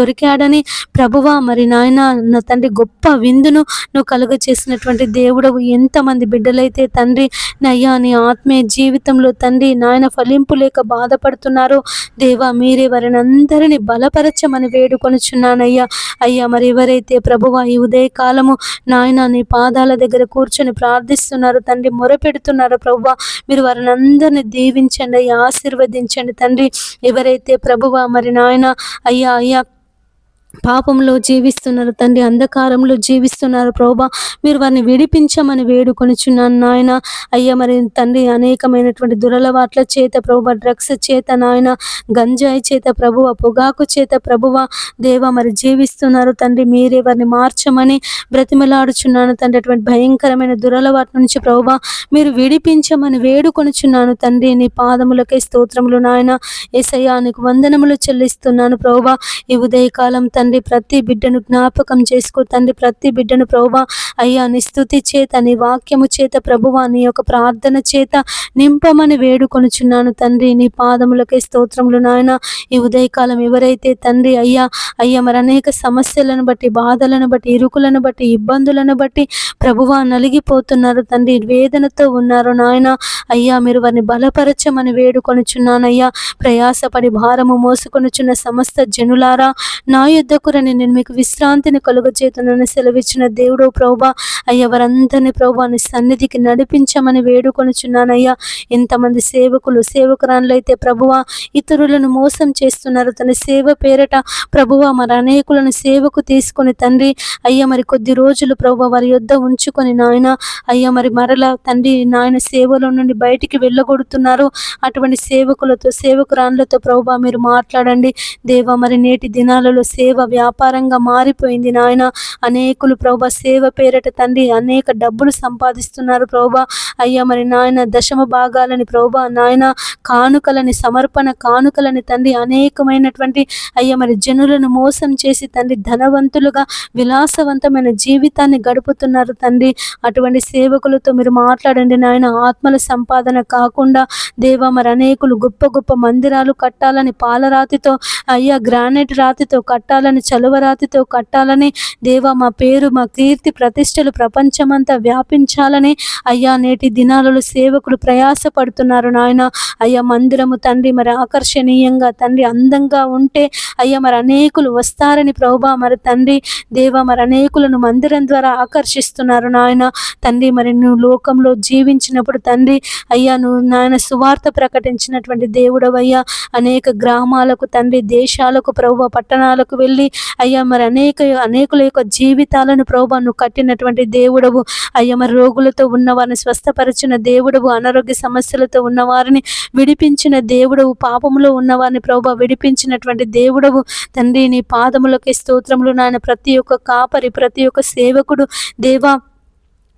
దొరికాడని ప్రభువా మరి నాయన నా తండ్రి గొప్ప విందును నువ్వు కలుగ చేసినటువంటి దేవుడు. ఎంతమంది బిడ్డలైతే తండ్రి అయ్యా నీ ఆత్మీయ జీవితంలో తండ్రి నాయన ఫలింపు లేక బాధపడుతున్నారో దేవా, మీరే వారిని అందరినీ బలపరచమని వేడుకొనుచున్నానయ్యా. అయ్యా మరి ఎవరైతే ప్రభువా ఈ ఉదయ కాలము నాయన నీ పాదాల దగ్గర కూర్చొని ప్రార్థిస్తున్నారు తండ్రి, మొరపెడుతున్నారు ప్రభువా, మీరు వారిని అందరినీ దీవించండి అయ్యా, ఆశీర్వదించండి తండ్రి. ఎవరైతే ప్రభువా మరి నాయన అయ్యా పాపంలో జీవిస్తున్నారు తండ్రి, అంధకారంలో జీవిస్తున్నారు ప్రభువా, మీరు వారిని విడిపించమని వేడుకొనిచున్నాను నాయన. అయ్యా మరి తండ్రి అనేకమైనటువంటి దురలవాట్ల చేత ప్రభువా, డ్రగ్స్ చేత నాయన, గంజాయి చేత ప్రభువా, పొగాకు చేత ప్రభువా దేవా మరి జీవిస్తున్నారు తండ్రి, మీరే వారిని మార్చమని బ్రతిమలాడుచున్నాను తండ్రి. అటువంటి భయంకరమైన దురలవాట్ల నుంచి ప్రభువా మీరు విడిపించమని వేడుకొనిచున్నాను తండ్రి. నీ పాదములకే స్తోత్రములు నాయన. యేసయ్యా నీకు వందనములు చెల్లిస్తున్నాను ప్రభువా. ఈ ఉదయకాలం తండ్రి ప్రతి బిడ్డను జ్ఞాపకం చేసుకో తండ్రి, ప్రతి బిడ్డను ప్రభువా అయ్యా నీ స్తుతి చేత, నీ వాక్యము చేత ప్రభువా, నీ యొక్క ప్రార్థన చేత నింపమని వేడుకొనుచున్నాను తండ్రి. నీ పాదములకే స్తోత్రములు నాయన. ఈ ఉదయకాలం ఎవరైతే తండ్రి అయ్యా మరి అనేక సమస్యలను బట్టి, బాధలను బట్టి, ఇరుకులను బట్టి, ఇబ్బందులను బట్టి ప్రభువా నలిగిపోతున్నారు తండ్రి, వేదనతో ఉన్నారు నాయన. అయ్యా మీరు వారిని బలపరచమని వేడుకొనుచున్నానయ్యా. ప్రయాసపడి భారము మోసుకొనుచున్న సమస్త జనులారా నా యుద్ధకు రండి, నేను మీకు విశ్రాంతిని కలుగచేతునని సెలవిచ్చిన దేవుడు ప్రభువా. అయ్యా వారందరినీ ప్రభువా నీ సన్నిధికి నడిపించమని వేడుకొనుచున్నానయ్యా. ఎంతమంది సేవకురాన్లైతే ప్రభువా ఇతరులను మోసం చేస్తున్నారు తన సేవ పేరట ప్రభువా, మరి అనేకులను సేవకు తీసుకొని తండ్రి అయ్యా మరి కొద్ది రోజులు ప్రభువా వారి యొద్ద ఉంచుకొని నాయన అయ్యా మరి మరలా తండ్రి నాయన సేవలో నుండి బయటికి వెళ్ళగొడుతున్నారు. అటువంటి సేవకురాన్లతో ప్రభువా మీరు మాట్లాడండి దేవా. మరి నేటి దినాలలో సేవ వ్యాపారంగా మారిపోయింది నాయన. అనేకులు ప్రభువా సేవ పేరట తండ్రి అనేక డబ్బులు సంపాదిస్తున్నారు ప్రభువా. అయ్యా మరి నాయన దశమ భాగాలని ప్రభువా నాయన, కానుకలని, సమర్పణ కానుకలని తండ్రి అనేకమైనటువంటి అయ్యా మరి జనులను మోసం చేసి తండ్రి ధనవంతులుగా విలాసవంతమైన జీవితాన్ని గడుపుతున్నారు తండ్రి. అటువంటి సేవకులతో మీరు మాట్లాడండి నాయన. ఆత్మల సంపాదన కాకుండా దేవా మరి అనేకులు గొప్ప గొప్ప మందిరాలు కట్టాలని, పాలరాతితో అయ్యా గ్రానైట్ రాతితో కట్టాలని, చలువరాతితో కట్టాలని దేవా, మా పేరు మా కీర్తి ప్రతిష్టలు ప్రపంచమంతా వ్యాపించాలని అయ్యా నేటి దినాలలో సేవకులు ప్రయాసపడుతున్నారు నాయన. అయ్యా మందిరము తండ్రి మరి ఆకర్షణీయంగా తండ్రి అందంగా ఉంటే అయ్యా మరి అనేకులు వస్తారని ప్రభువా మరి తండ్రి దేవా మరి అనేకులను మందిరం ద్వారా ఆకర్షిస్తున్నారు నాయన. తండ్రి మరి నువ్వు లోకంలో జీవించినప్పుడు తండ్రి అయ్యా నువ్వు నాయన సువార్త ప్రకటించినటువంటి దేవుడవయ్యా. అనేక గ్రామాలకు తండ్రి, దేశాలకు ప్రభువా, పట్టణాలకు వెళ్ళి వెళ్ళి అయ్యా మరి అనేకుల యొక్క జీవితాలను ప్రభా నువ్వు కట్టినటువంటి దేవుడవు. అయ్యా మరి రోగులతో ఉన్న వారిని స్వస్థపరిచిన దేవుడవు, అనారోగ్య సమస్యలతో ఉన్న వారిని విడిపించిన దేవుడవు, పాపములో ఉన్న వారిని ప్రభా విడిపించినటువంటి దేవుడవు తండ్రి. నీ పాదములకి స్తోత్రములు నాయన. ప్రతి ఒక్క కాపరి, ప్రతి ఒక్క సేవకుడు దేవా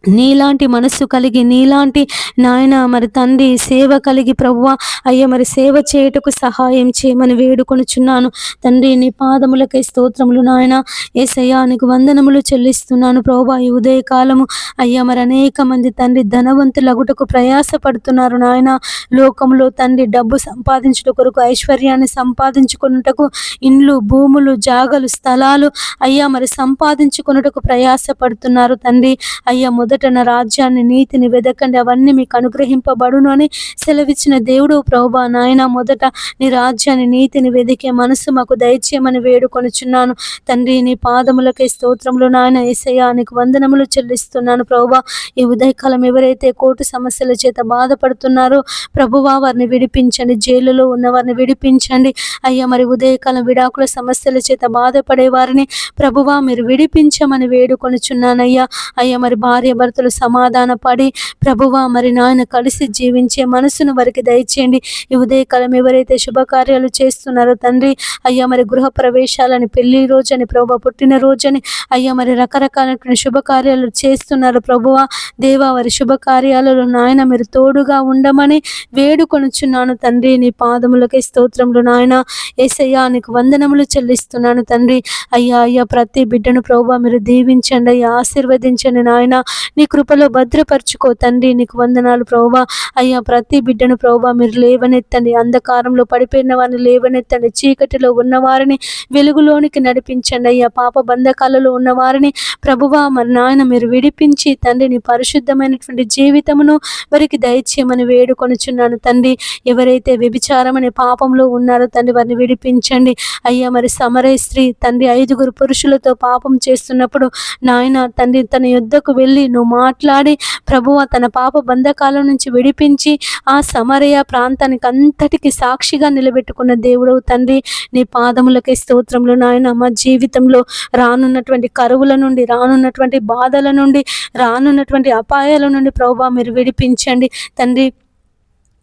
నీలాంటి మనస్సు కలిగి, నీలాంటి నాయన మరి తండ్రి సేవ కలిగి ప్రభువా అయ్యా మరి సేవ చేయుటకు సహాయం చేయమని వేడుకొనుచున్నాను తండ్రి. నీ పాదములకై స్తోత్రములు నాయన. యేసయ్యా నీకు వందనములు చెల్లిస్తున్నాను ప్రభువా. ఈ ఉదయకాలము అయ్యా మరి అనేక మంది తండ్రి ధనవంతులగుటకు ప్రయాసపడుతున్నారు నాయన. లోకంలో తండ్రి డబ్బు సంపాదించుట కొరకు, ఐశ్వర్యాన్ని సంపాదించుకొనుటకు, ఇండ్లు, భూములు, జాగలు, స్థలాలు అయ్యా మరి సంపాదించుకొనుటకు ప్రయాసపడుతున్నారు తండ్రి. అయ్యా మొదట నా రాజ్యాన్ని, నీతిని వెదకండి, అవన్నీ మీకు అనుగ్రహింపబడును అని సెలవిచ్చిన దేవుడు ప్రభువా నాయన. మొదట నీ రాజ్యాన్ని, నీతిని వెదికే మనసు మాకు దయచేయమని వేడుకొనుచున్నాను తండ్రి. నీ పాదములకై స్తోత్రములు నాయన. యేసయ్యా నీకు వందనములు చెల్లిస్తున్నాను ప్రభువా. ఈ ఉదయకాలం ఎవరైతే కోర్టు సమస్యల చేత బాధపడుతున్నారో ప్రభువా వారిని విడిపించండి. జైలులో ఉన్న వారిని విడిపించండి అయ్యా. మరి ఉదయకాలం విడాకుల సమస్యల చేత బాధపడే వారిని ప్రభువా మీరు విడిపించమని వేడుకొనుచున్నానయ్యా. అయ్యా మరి భార్య భర్తలు సమాధాన పడి ప్రభువా మరి నాయన కలిసి జీవించే మనసును వారికి దయచేయండి. ఈ ఉదయకాలం ఎవరైతే శుభకార్యాలు చేస్తున్నారో తండ్రి అయ్యా మరి గృహ ప్రవేశాలని, పెళ్లి రోజని, ప్రభువా పుట్టినరోజని అయ్యా మరి రకరకాలైన శుభకార్యాలు చేస్తున్నారు ప్రభువా దేవా. వారి శుభకార్యాలలో నాయన మీరు తోడుగా ఉండమని వేడుకొనుచున్నాను తండ్రి. నీ పాదములకై స్తోత్రములు నాయన. యేసయ్యా నీకు వందనములు చెల్లిస్తున్నాను తండ్రి. అయ్యా ప్రతి బిడ్డను ప్రభువా మీరు దీవించండి అయ్యా, ఆశీర్వదించండి నాయన. నీ కృపలో భద్రపరచుకో తండ్రి. నీకు వందనాలు ప్రభువా. అయ్యా ప్రతి బిడ్డను ప్రభువా మీరు లేవనెత్తండి. అంధకారంలో పడిపోయిన వారిని లేవనెత్తండి. చీకటిలో ఉన్నవారిని వెలుగులోనికి నడిపించండి అయ్యా. పాప బంధకాలలో ఉన్నవారిని ప్రభువా మరి నాయన మీరు విడిపించి తండ్రి నీ పరిశుద్ధమైనటువంటి జీవితమును వారికి దయచేయమని వేడుకొనుచున్నాను తండ్రి. ఎవరైతే వ్యభిచారం అనే పాపంలో ఉన్నారో తండ్రి వారిని విడిపించండి అయ్యా. మరి సమరయ స్త్రీ తండ్రి 5 పురుషులతో పాపం చేస్తున్నప్పుడు నాయన తండ్రి తన యుద్ధకు వెళ్ళి నువ్వు మాట్లాడి ప్రభువా తన పాప బంధకాల నుంచి విడిపించి ఆ సమరయ ప్రాంతానికి అంతటికి సాక్షిగా నిలబెట్టుకున్న దేవుడవు తండ్రి. నీ పాదములకే స్తోత్రములు నాయన. మా జీవితంలో రానున్నటువంటి కరువుల నుండి, రానున్నటువంటి బాధల నుండి, రానున్నటువంటి అపాయాల నుండి ప్రభువా మీరు విడిపించండి తండ్రి.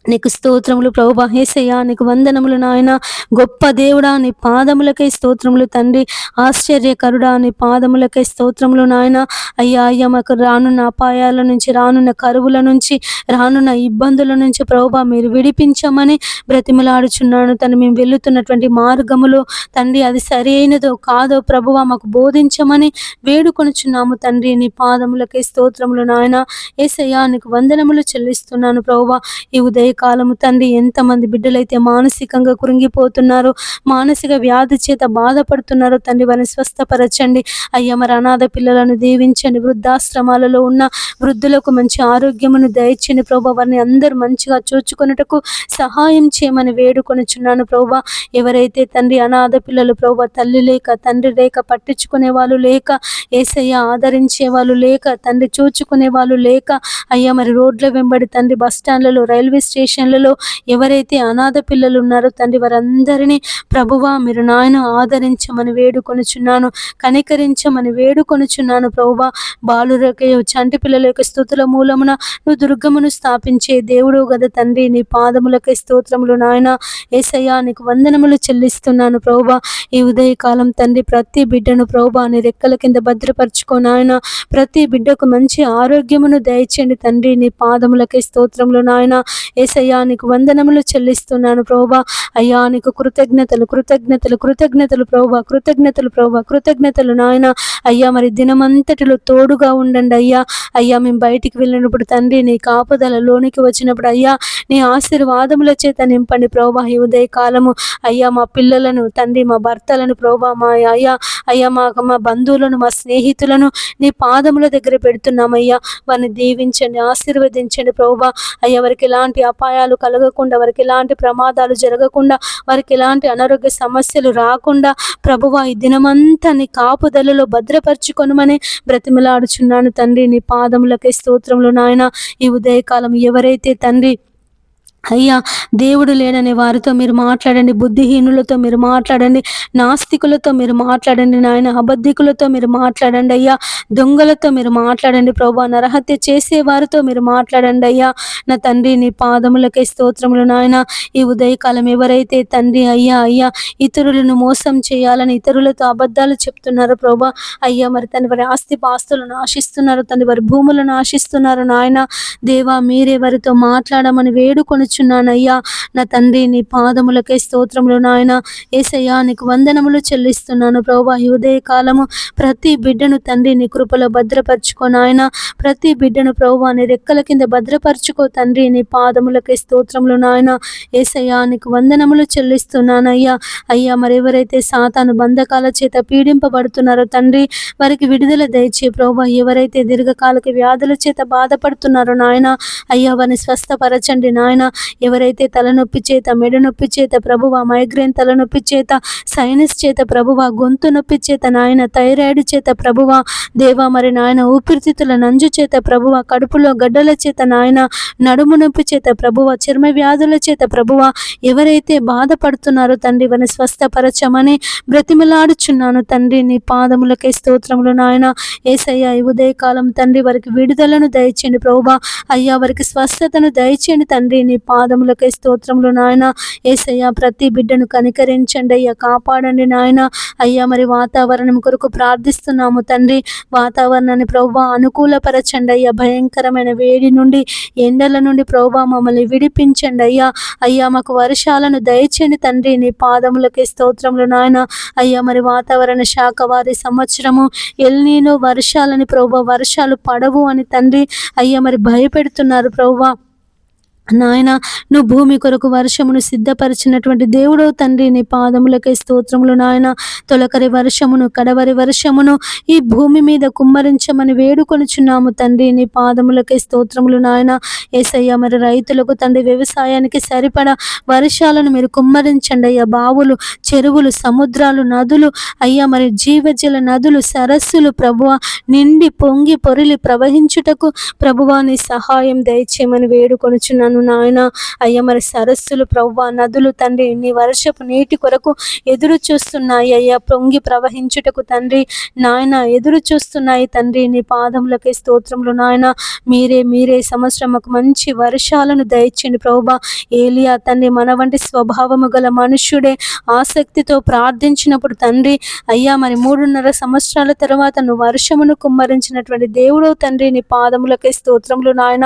నీకు స్తోత్రములు ప్రభువా. యేసయ్యా నీకు వందనములు నాయన. గొప్ప దేవుడా నీ పాదములకై స్తోత్రములు తండ్రి. ఆశ్చర్యకరుడా నీ పాదములకై స్తోత్రములు నాయన. అయ్యా మాకు రానున్న అపాయాల నుంచి, రానున్న కరువుల నుంచి, రానున్న ఇబ్బందుల నుంచి ప్రభువా మీరు విడిపించమని బ్రతిమలాడుచున్నాను తండ్రి. మేము వెళుతున్నటువంటి మార్గములో తండ్రి అది సరి అయినదో కాదో ప్రభువా మాకు బోధించమని వేడుకొనుచున్నాము తండ్రి. నీ పాదములకై స్తోత్రములు నాయన. యేసయ్యా నీకు వందనములు చెల్లిస్తున్నాను ప్రభువా. ఈ కాలము తండ్రి ఎంతమంది బిడ్డలైతే మానసికంగా కృంగిపోతున్నారో, మానసిక వ్యాధి చేత బాధపడుతున్నారో తండ్రి వారిని స్వస్థపరచండి అయ్యా. మరి అనాథ పిల్లలను దీవించండి. వృద్ధాశ్రమాలలో ఉన్న వృద్ధులకు మంచి ఆరోగ్యమును దయచేయండి ప్రభువా. వారిని అందరూ మంచిగా చూచుకొనుటకు సహాయం చేయమని వేడుకొనుచున్నాను ప్రభువా. ఎవరైతే తండ్రి అనాథ పిల్లలు ప్రభువా తల్లి లేక, తండ్రి లేక, పట్టించుకునే వాళ్ళు లేక, యేసయ్య ఆదరించే వాళ్ళు లేక, తండ్రి చూచుకునే వాళ్ళు లేక అయ్యా మరి రోడ్ల వెంబడి తండ్రి బస్ స్టాండ్లలో, రైల్వే స్టేషన్లలో ఎవరైతే అనాథ పిల్లలు ఉన్నారో తండ్రి వారందరినీ ప్రభువా మీరు నాయన ఆదరించమని వేడుకొనుచున్నాను, కనికరించమని వేడుకొనుచున్నాను ప్రభువా. బాలురకే చంటి పిల్లల యొక్క స్తుతుల మూలమున నువ్వు దుర్గమును స్థాపించే దేవుడు కదా తండ్రి. నీ పాదములకై స్తోత్రములు నాయన. యేసయ్యా నీకు వందనములు చెల్లిస్తున్నాను ప్రభువా. ఈ ఉదయకాలం తండ్రి ప్రతి బిడ్డను ప్రభువా నీ రెక్కల కింద భద్రపరచుకో నాయన. ప్రతి బిడ్డకు మంచి ఆరోగ్యమును దయచేయండి తండ్రి. నీ పాదములకై స్తోత్రములు నాయన. యేసయ్యా నీకు వందనములు చెల్లిస్తున్నాను ప్రభువా. అయ్యా నీకు కృతజ్ఞతలు కృతజ్ఞతలు కృతజ్ఞతలు ప్రభువా. కృతజ్ఞతలు ప్రభువా. కృతజ్ఞతలు నాయన. అయ్యా మరి దినమంతటిలో తోడుగా ఉండండి అయ్యా. అయ్యా మేము బయటికి వెళ్ళినప్పుడు తండ్రి నీ కాపుదలలోనికి వచ్చినప్పుడు అయ్యా నీ ఆశీర్వాదముల చేత నింపండి ప్రభువా. ఈ ఉదయకాలము అయ్యా మా పిల్లలను తండ్రి, మా భర్తలను ప్రభువా, మా అయ్యా మా బంధువులను, మా స్నేహితులను నీ పాదముల దగ్గర పెడుతున్నామయ్యా. వారిని దీవించండి, ఆశీర్వదించండి ప్రభువా. అయ్యా వారికి ఎలాంటి అపాయాలు కలగకుండా, వారికి ఎలాంటి ప్రమాదాలు జరగకుండా, వారికి ఎలాంటి అనారోగ్య సమస్యలు రాకుండా ప్రభువా ఈ దినమంతా నీ కాపుదలలో భద్రపరచుకొనుమని బ్రతిమలాడుచున్నాను తండ్రి. నీ పాదములకై స్తోత్రములు నాయన. ఈ ఉదయకాలం ఎవరైతే తండ్రి అయ్యా, దేవుడు లేడనే వారితో మీరు మాట్లాడండి. బుద్ధిహీనులతో మీరు మాట్లాడండి. నాస్తికులతో మీరు మాట్లాడండి నాయన. అబద్ధికులతో మీరు మాట్లాడండి అయ్యా. దొంగలతో మీరు మాట్లాడండి ప్రభా. నరహత్య చేసే వారితో మీరు మాట్లాడండి అయ్యా. నా తండ్రి, నీ పాదములకే స్తోత్రములు నాయన. ఈ ఉదయకాలం ఎవరైతే తండ్రి అయ్యా ఇతరులను మోసం చేయాలని ఇతరులతో అబద్ధాలు చెప్తున్నారు ప్రభా. అయ్యా, మరి తండ్రి వారి ఆస్తిపాస్తులను ఆశిస్తున్నారు తండ్రి, వారి భూములను ఆశిస్తున్నారు నాయన. దేవా, మీరే వారితో మాట్లాడమని వేడుకొనుచున్నానయ్యా. నా తండ్రి, నీ పాదములకే స్తోత్రములు నాయన. యేసయ్యా, నీకు వందనములు చెల్లిస్తున్నాను ప్రభా. ఈ ఉదయకాలము ప్రతి బిడ్డను తండ్రి నీ కృపలో భద్రపరచుకో నాయన. ప్రతి బిడ్డను ప్రభా నీ రెక్కల కింద భద్రపరచుకో తండ్రి. నీ పాదములకే స్తోత్రములు నాయన. యేసయ్యా, నీకు వందనములు చెల్లిస్తున్నానయ్యా. అయ్యా, మరి ఎవరైతే సాతాను బంధకాల చేత పీడింపబడుతున్నారో తండ్రి, వారికి విడుదల దయచే ప్రభా. ఎవరైతే దీర్ఘకాలిక వ్యాధుల చేత బాధపడుతున్నారో నాయన, అయ్యా వారిని స్వస్థపరచండి నాయన. ఎవరైతే తలనొప్పి చేత, మెడ నొప్పి చేత ప్రభువ, మైగ్రేన్ తలనొప్పి చేత, సైనస్ చేత ప్రభువ, గొంతు నొప్పి చేత నాయన, థైరాయిడ్ చేత ప్రభువ, దేవా మరి నాయన, ఊపిరితిత్తుల నంజు చేత ప్రభువ, కడుపులో గడ్డల చేత నాయన, నడుము నొప్పి చేత ప్రభువ, చర్మ వ్యాధుల చేత ప్రభువ, ఎవరైతే బాధపడుతున్నారో తండ్రి వారిని స్వస్థపరచమని బ్రతిమలాడుచున్నాను తండ్రి. నీ పాదములకే స్తోత్రములు నాయన. యేసయ్యా, ఈ ఉదయకాలం తండ్రి వారికి విడుదలను దయచేయండి ప్రభువా. అయ్యా, వారికి స్వస్థతను దయచేయండి తండ్రి. నీ పాదములకే స్తోత్రములు నాయన. యేసయ్యా, ప్రతి బిడ్డను కనికరించండి అయ్యా, కాపాడండి నాయన. అయ్యా, మరి వాతావరణం కొరకు ప్రార్థిస్తున్నాము తండ్రి. వాతావరణాన్ని ప్రభువా అనుకూలపరచండి అయ్యా. భయంకరమైన వేడి నుండి, ఎండల నుండి ప్రభువా మమ్మల్ని విడిపించండి అయ్యా. అయ్యా, మాకు వర్షాలను దయచేయండి తండ్రి. నీ పాదములకే స్తోత్రములు నాయన. అయ్యా, మరి వాతావరణ శాఖ వారి సంవత్సరము ఎల్నీనో వర్షాలని ప్రభువా, వర్షాలు పడవు అని తండ్రి అయ్యా మరి భయపెడుతున్నారు ప్రభువా. నాయన, నువ్వు భూమి కొరకు వర్షమును సిద్ధపరిచినటువంటి దేవుడో తండ్రి. నీ పాదములకే స్తోత్రములు నాయన. తొలకరి వర్షమును, కడవరి వర్షమును ఈ భూమి మీద కుమ్మరించమని వేడుకొనుచున్నాము తండ్రి. నీ పాదములకే స్తోత్రములు నాయన. యేసయ్య, మరి రైతులకు తండ్రి వ్యవసాయానికి సరిపడా వర్షాలను మీరు కుమ్మరించండి అయ్యా. బావులు, చెరువులు, సముద్రాలు, నదులు అయ్యా, మరి జీవజల నదులు, సరస్సులు ప్రభువ నిండి పొంగి పొరిలి ప్రవహించుటకు ప్రభువా నీ సహాయం దయచేయమని వేడుకొనుచున్నాను నాయన. అయ్యా, మరి సరస్సులు ప్రభువా, నదులు తండ్రి నీ వర్షపు నీటి కొరకు ఎదురు చూస్తున్నాయి అయ్యా. పొంగి ప్రవహించుటకు తండ్రి నాయన ఎదురు చూస్తున్నాయి తండ్రి. నీ పాదములకే స్తోత్రములు నాయన. మీరే సంవత్సరం మాకు మంచి వర్షాలను దయచేయండి ప్రభువా. ఏలియా తండ్రి మన వంటి స్వభావము గల మనుష్యుడే ఆసక్తితో ప్రార్థించినప్పుడు తండ్రి అయ్యా, మరి 3.5 సంవత్సరాల తర్వాత నువ్వు వర్షమును కుమ్మరించినటువంటి దేవుడో తండ్రి. నీ పాదములకే స్తోత్రములు నాయన.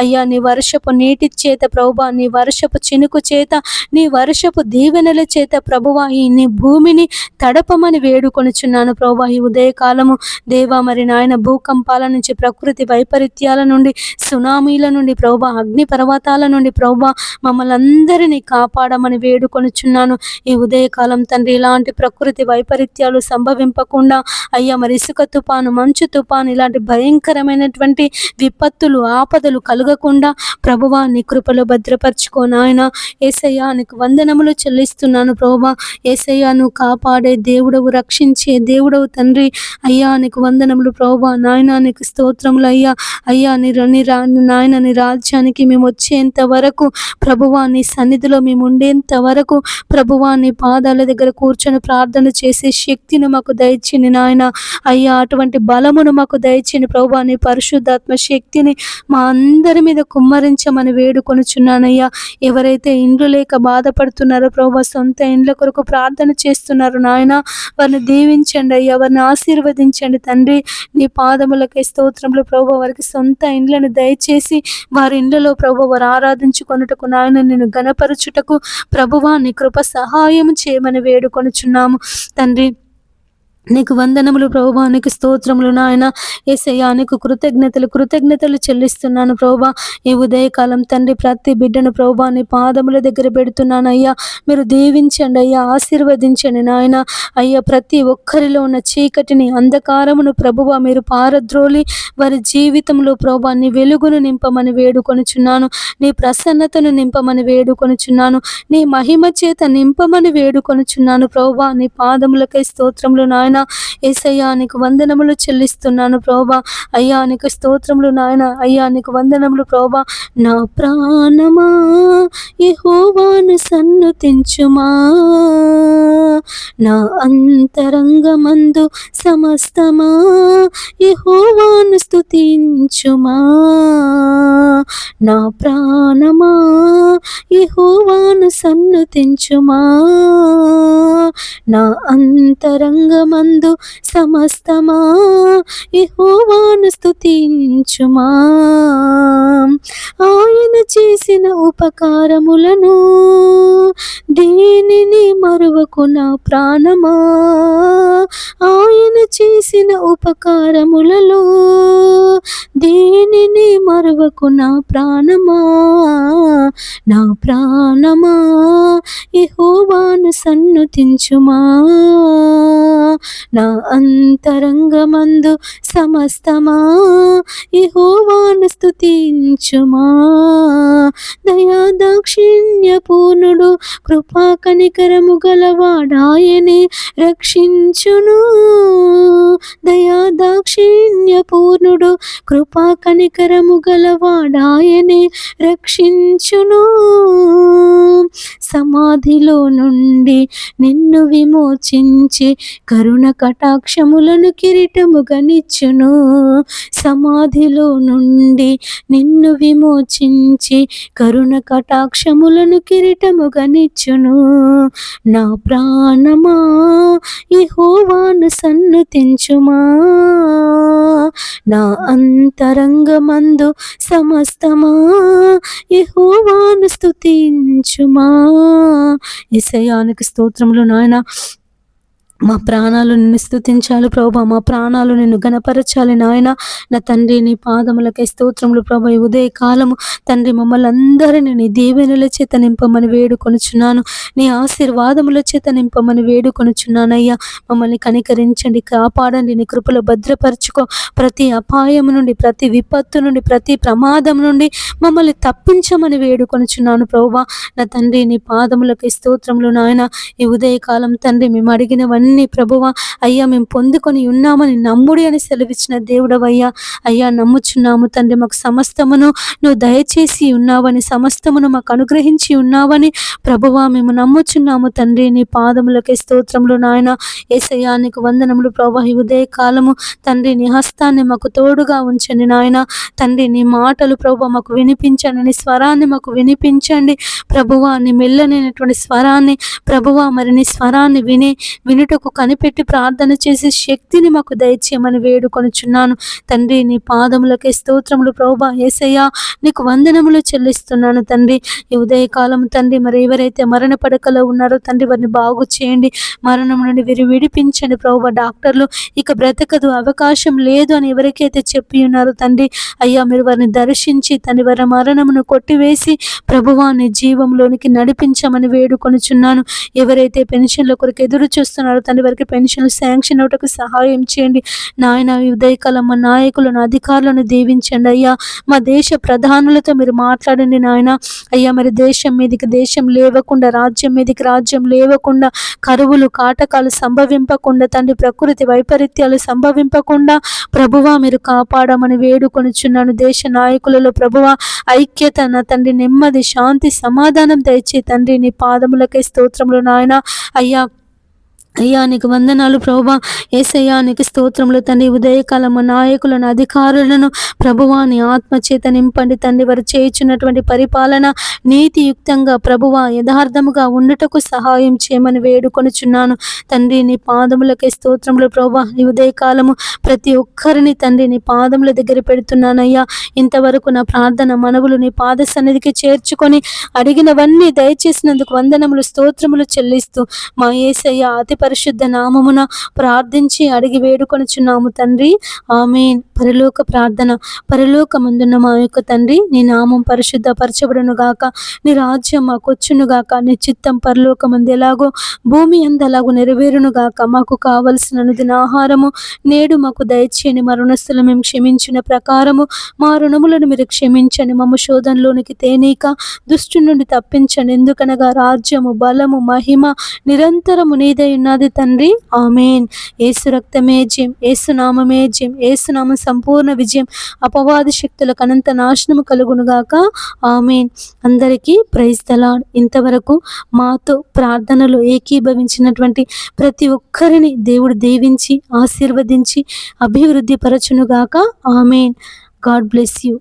అయ్యా, నీ వర్షపు నీటి చేత ప్రభువా, నీ వర్షపు చినుకు చేత, నీ వర్షపు దీవెనల చేత ప్రభువా ఈ నీ భూమిని తడపమని వేడుకొనుచున్నాను ప్రభువా. ఈ ఉదయకాలము దేవా మరి నాయన, భూకంపాల నుంచి, ప్రకృతి వైపరీత్యాల నుండి, సునామీల నుండి ప్రభువా, అగ్ని పర్వతాల నుండి ప్రభువా మమ్మల్ని అందరినీ కాపాడమని వేడుకొనుచున్నాను. ఈ ఉదయకాలం తండ్రి ఇలాంటి ప్రకృతి వైపరీత్యాలు సంభవింపకుండా అయ్యా, మరి ఇసుక తుపాను, మంచు తుపాను ఇలాంటి భయంకరమైనటువంటి విపత్తులు, ఆపదలు కలగకుండా ప్రభువా నీ కృపలో భద్రపరచుకో నాయన. యేసయ్యా, నీకు వందనములు చెల్లిస్తున్నాను ప్రభువా. యేసయ్యా, నువ్వు కాపాడే దేవుడవు, రక్షించే దేవుడవు తండ్రి. అయ్యా, నీకు వందనములు ప్రభువా. నాయన, నీకు స్తోత్రములు అయ్యా. అయ్యా, నాయన నీ రాజ్యానికి మేము వచ్చేంత వరకు ప్రభువా, నీ సన్నిధిలో మేము ఉండేంత వరకు ప్రభువా, నీ పాదాల దగ్గర కూర్చొని ప్రార్థన చేసే శక్తిని మాకు దయచేయండి నాయన. అయ్యా, అటువంటి బలమును మాకు దయచేయండి ప్రభువా. నీ పరిశుద్ధాత్మ శక్తిని మా అందరి మీద కుమ్మరించమని వేడుకొనుచున్నానయ్యా. ఎవరైతే ఇండ్లు లేక బాధపడుతున్నారో ప్రభువా, సొంత ఇండ్ల కొరకు ప్రార్థన చేస్తున్నారు నాయన, వారిని దీవించండి అయ్యా, వారిని ఆశీర్వదించండి తండ్రి. నీ పాదములకే స్తోత్రములు ప్రభువా. వారికి సొంత ఇండ్లను దయచేసి వారి ఇండ్లలో ప్రభువా వారు ఆరాధించుకొనుటకు నాయన, నిన్ను గణపరచుటకు ప్రభువా నీ కృప సహాయం చేయమని వేడుకొనుచున్నాము తండ్రి. నీకు వందనములు ప్రభువా, నీకు స్తోత్రములు నాయన. యేసయ్యా, నీకు కృతజ్ఞతలు చెల్లిస్తున్నాను ప్రభువా. ఈ ఉదయకాలం తండ్రి ప్రతి బిడ్డను ప్రభువా నీ పాదముల దగ్గర పెడుతున్నాను అయ్యా. మీరు దీవించండి అయ్యా, ఆశీర్వదించండి నాయన. అయ్యా, ప్రతి ఒక్కరిలో ఉన్న చీకటిని, అంధకారమును ప్రభువా మీరు పారద్రోలి వారి జీవితంలో ప్రభువా నీ వెలుగును నింపమని వేడుకొనుచున్నాను. నీ ప్రసన్నతను నింపమని వేడుకొనుచున్నాను. నీ మహిమ చేత నింపమని వేడుకొనుచున్నాను ప్రభువా. నీ పాదములకై స్తోత్రములు నాయన. నాయన. యేసయ్యా నీకు వందనములు చెల్లిస్తున్నాను ప్రభువా. అయ్యా నీకు స్తోత్రములు నాయన. అయ్యా నీకు వందనములు ప్రభువా. నా ప్రాణమా యెహోవాను సన్నుతించుమా, నా అంతరంగమందు సమస్తమా యెహోవాను స్తుతించుమా. నా ప్రాణమా యెహోవాను సన్నుతించుమా, నా అంతరంగమందు సమస్తమా యెహోవాను స్తుతించుమా. ఆయన చేసిన ఉపకారములను దేనిని మరువకు నా ప్రాణమా. ఆయన చేసిన ఉపకారములలో దేనిని మరువకు నా ప్రాణమా. నా ప్రాణమా యెహోవాను సన్నుతించుమా, నా అంతరంగమందు సమస్తమా యెహోవాను స్తుతించుమా. దయా దాక్షిణ్య పూర్ణుడు కృపా కనికరము గలవాడాయనే రక్షించును. దయా దాక్షిణ్య పూర్ణుడు కృపా కనికరము గలవాడాయనే రక్షించును. సమాధిలో నుండి నిన్ను విమోచించి కరుణ కటాక్షములను కిరీటముగనిచ్చును. సమాధిలో నుండి నిన్ను విమోచించి కరుణ కటాక్షములను కిరీటముగనిచ్చును. నా ప్రాణమా యెహోవాను సన్నుతించుమా, నా అంతరంగమందు సమస్తమా యెహోవాను స్తుతించుమా. యేసయ్యానికి స్తోత్రములు నాయన. మా ప్రాణాలు నిన్ను స్తుతించాలి ప్రభువా. మా ప్రాణాలు నిన్ను ఘనపరచాలి నాయన. నా తండ్రి నీ పాదములకై స్తోత్రములు ప్రభువా. ఈ ఉదయ కాలము తండ్రి మమ్మల్ని అందరినీ నీ దీవెనల చేత నింపమని వేడుకొనుచున్నాను. నీ ఆశీర్వాదముల చేత నింపమని వేడుకొనుచున్నానయ్యా. మమ్మల్ని కనికరించండి, కాపాడండి, నీ కృపలో భద్రపరచుకో. ప్రతి అపాయం నుండి, ప్రతి విపత్తు నుండి, ప్రతి ప్రమాదం నుండి మమ్మల్ని తప్పించమని వేడుకొనుచున్నాను ప్రభువా. నా తండ్రి నీ పాదములకై స్తోత్రములు నాయన. ఈ ఉదయ కాలం తండ్రి మేము అడిగినవన్నీ ప్రభువా అయ్యా మేము పొందుకొని ఉన్నామని నమ్ముడి అని సెలవిచ్చిన దేవుడవయ్యా. అయ్యా నమ్ముచున్నాము తండ్రి. మాకు సమస్తమును నువ్వు దయచేసి ఉన్నావని, సమస్తమును మాకు అనుగ్రహించి ఉన్నావని ప్రభువా మేము నమ్ముచున్నాము తండ్రి. నీ పాదములకే స్తోత్రములు నాయన. యేసయ్యా నీకు వందనములు ప్రభువా. ఈ ఉదయ కాలము తండ్రి నీ హస్తాన్ని మాకు తోడుగా ఉంచండి నాయన. తండ్రి నీ మాటలు ప్రభువా మాకు వినిపించండి, నీ స్వరాన్ని మాకు వినిపించండి ప్రభువా. నీ మెల్లనైనటువంటి స్వరాన్ని ప్రభువా, మరి నీ స్వరాన్ని వినుటకు కనిపెట్టి ప్రార్థన చేసే శక్తిని మాకు దయచేయమని వేడుకొనుచున్నాను తండ్రి. నీ పాదములకే స్తోత్రములు ప్రభువా. యేసయ్యా నీకు వందనములు చెల్లిస్తున్నాను తండ్రి. ఈ ఉదయకాలం తండ్రి మరి ఎవరైతే మరణ పడకలో ఉన్నారో తండ్రి వారిని బాగు చేయండి, మరణం నుండి వీరు విడిపించండి ప్రభువా. డాక్టర్లు ఇక బ్రతకదు, అవకాశం లేదు అని ఎవరికైతే చెప్పి ఉన్నారో తండ్రి అయ్యా మీరు వారిని దర్శించి తండ్రి వారి మరణమును కొట్టివేసి ప్రభువా నీ జీవంలోనికి నడిపించమని వేడుకొనుచున్నాను. ఎవరైతే పెన్షన్ల కొరకు ఎదురు చూస్తున్నారో తండ్రి వారికి పెన్షన్ శాంక్షన్ అవటకు సహాయం చేయండి నాయన. ఈ ఉదయకాలం మా నాయకులను, అధికారులను దీవించండి అయ్యా. మా దేశ ప్రధానులతో మీరు మాట్లాడండి నాయన. అయ్యా మరి దేశం మీదకి దేశం లేవకుండా, రాజ్యం మీదకి రాజ్యం లేవకుండా, కరువులు కాటకాలు సంభవింపకుండా తండ్రి, ప్రకృతి వైపరీత్యాలు సంభవింపకుండా ప్రభువా మీరు కాపాడమని వేడుకొనుచున్నాను. దేశ నాయకులలో ప్రభువా ఐక్యత నా తండ్రి, నెమ్మది, శాంతి, సమాధానం దయచే తండ్రి. నీ పాదములకే స్తోత్రములు నాయన. అయ్యా నీకు వందనాలు ప్రభువా. యేసయ్యా నీకు స్తోత్రములు తండ్రి. ఉదయకాలం నాయకులను, అధికారులను ప్రభువా నీ ఆత్మచేత నింపండి తండ్రి. వారు చేయుచున్నటువంటి పరిపాలన నీతియుక్తంగా ప్రభువా యథార్థముగా ఉండుటకు సహాయం చేయమని వేడుకొనుచున్నాను తండ్రి. నీ పాదములకే స్తోత్రములు ప్రభువా. ఈ ఉదయకాలము ప్రతి ఒక్కరిని తండ్రి నీ పాదముల దగ్గర పెడుతున్నానయ్యా. ఇంతవరకు నా ప్రార్థన మనవులు నీ పాద సన్నిధికి చేర్చుకొని అడిగినవన్నీ దయచేసినందుకు వందనములు, స్తోత్రములు చెల్లిస్తూ మా యేసయ్య అతి పరిశుద్ధ నామమున ప్రార్థించి అడిగి వేడుకొనుచున్నాము తండ్రి. ఆమేన్. పరలోక ప్రార్థన. పరలోకమందున్న మా యొక్క తండ్రి, నీ నామం పరిశుద్ధపరచబడును గాక, నీ రాజ్యం మాకొచ్చును గాక, నీ చిత్తం పరలోకమందు ఎలాగో భూమి అందు అలాగూ నెరవేరును గాక. మాకు కావలసిన అనుదిన ఆహారము నేడు మాకు దయచేయని, మా రుణస్థులు మేము క్షమించిన ప్రకారము మా రుణములను మీరు క్షమించండి. మమ్ము శోధనలోనికి తేనీక దుష్టు నుండి తప్పించండి. ఎందుకనగా రాజ్యము, బలము, మహిమ నిరంతరము నీదై ఉన్నది వేడుకొనుచున్నది తండ్రి, ఆమేన్. యేసు రక్తమే జయం, యేసు నామమే జయం, యేసు నామం సంపూర్ణ విజయం, అపవాది శక్తులకు అనంత నాశనము కలుగునుగాక, ఆమేన్. అందరికీ ప్రైజ్ ద లార్డ్. ఇంతవరకు మాతో ప్రార్థనలు ఏకీభవించినటువంటి ప్రతి ఒక్కరిని దేవుడు దీవించి ఆశీర్వదించి అభివృద్ధి పరచునుగాక, ఆమేన్. God bless you.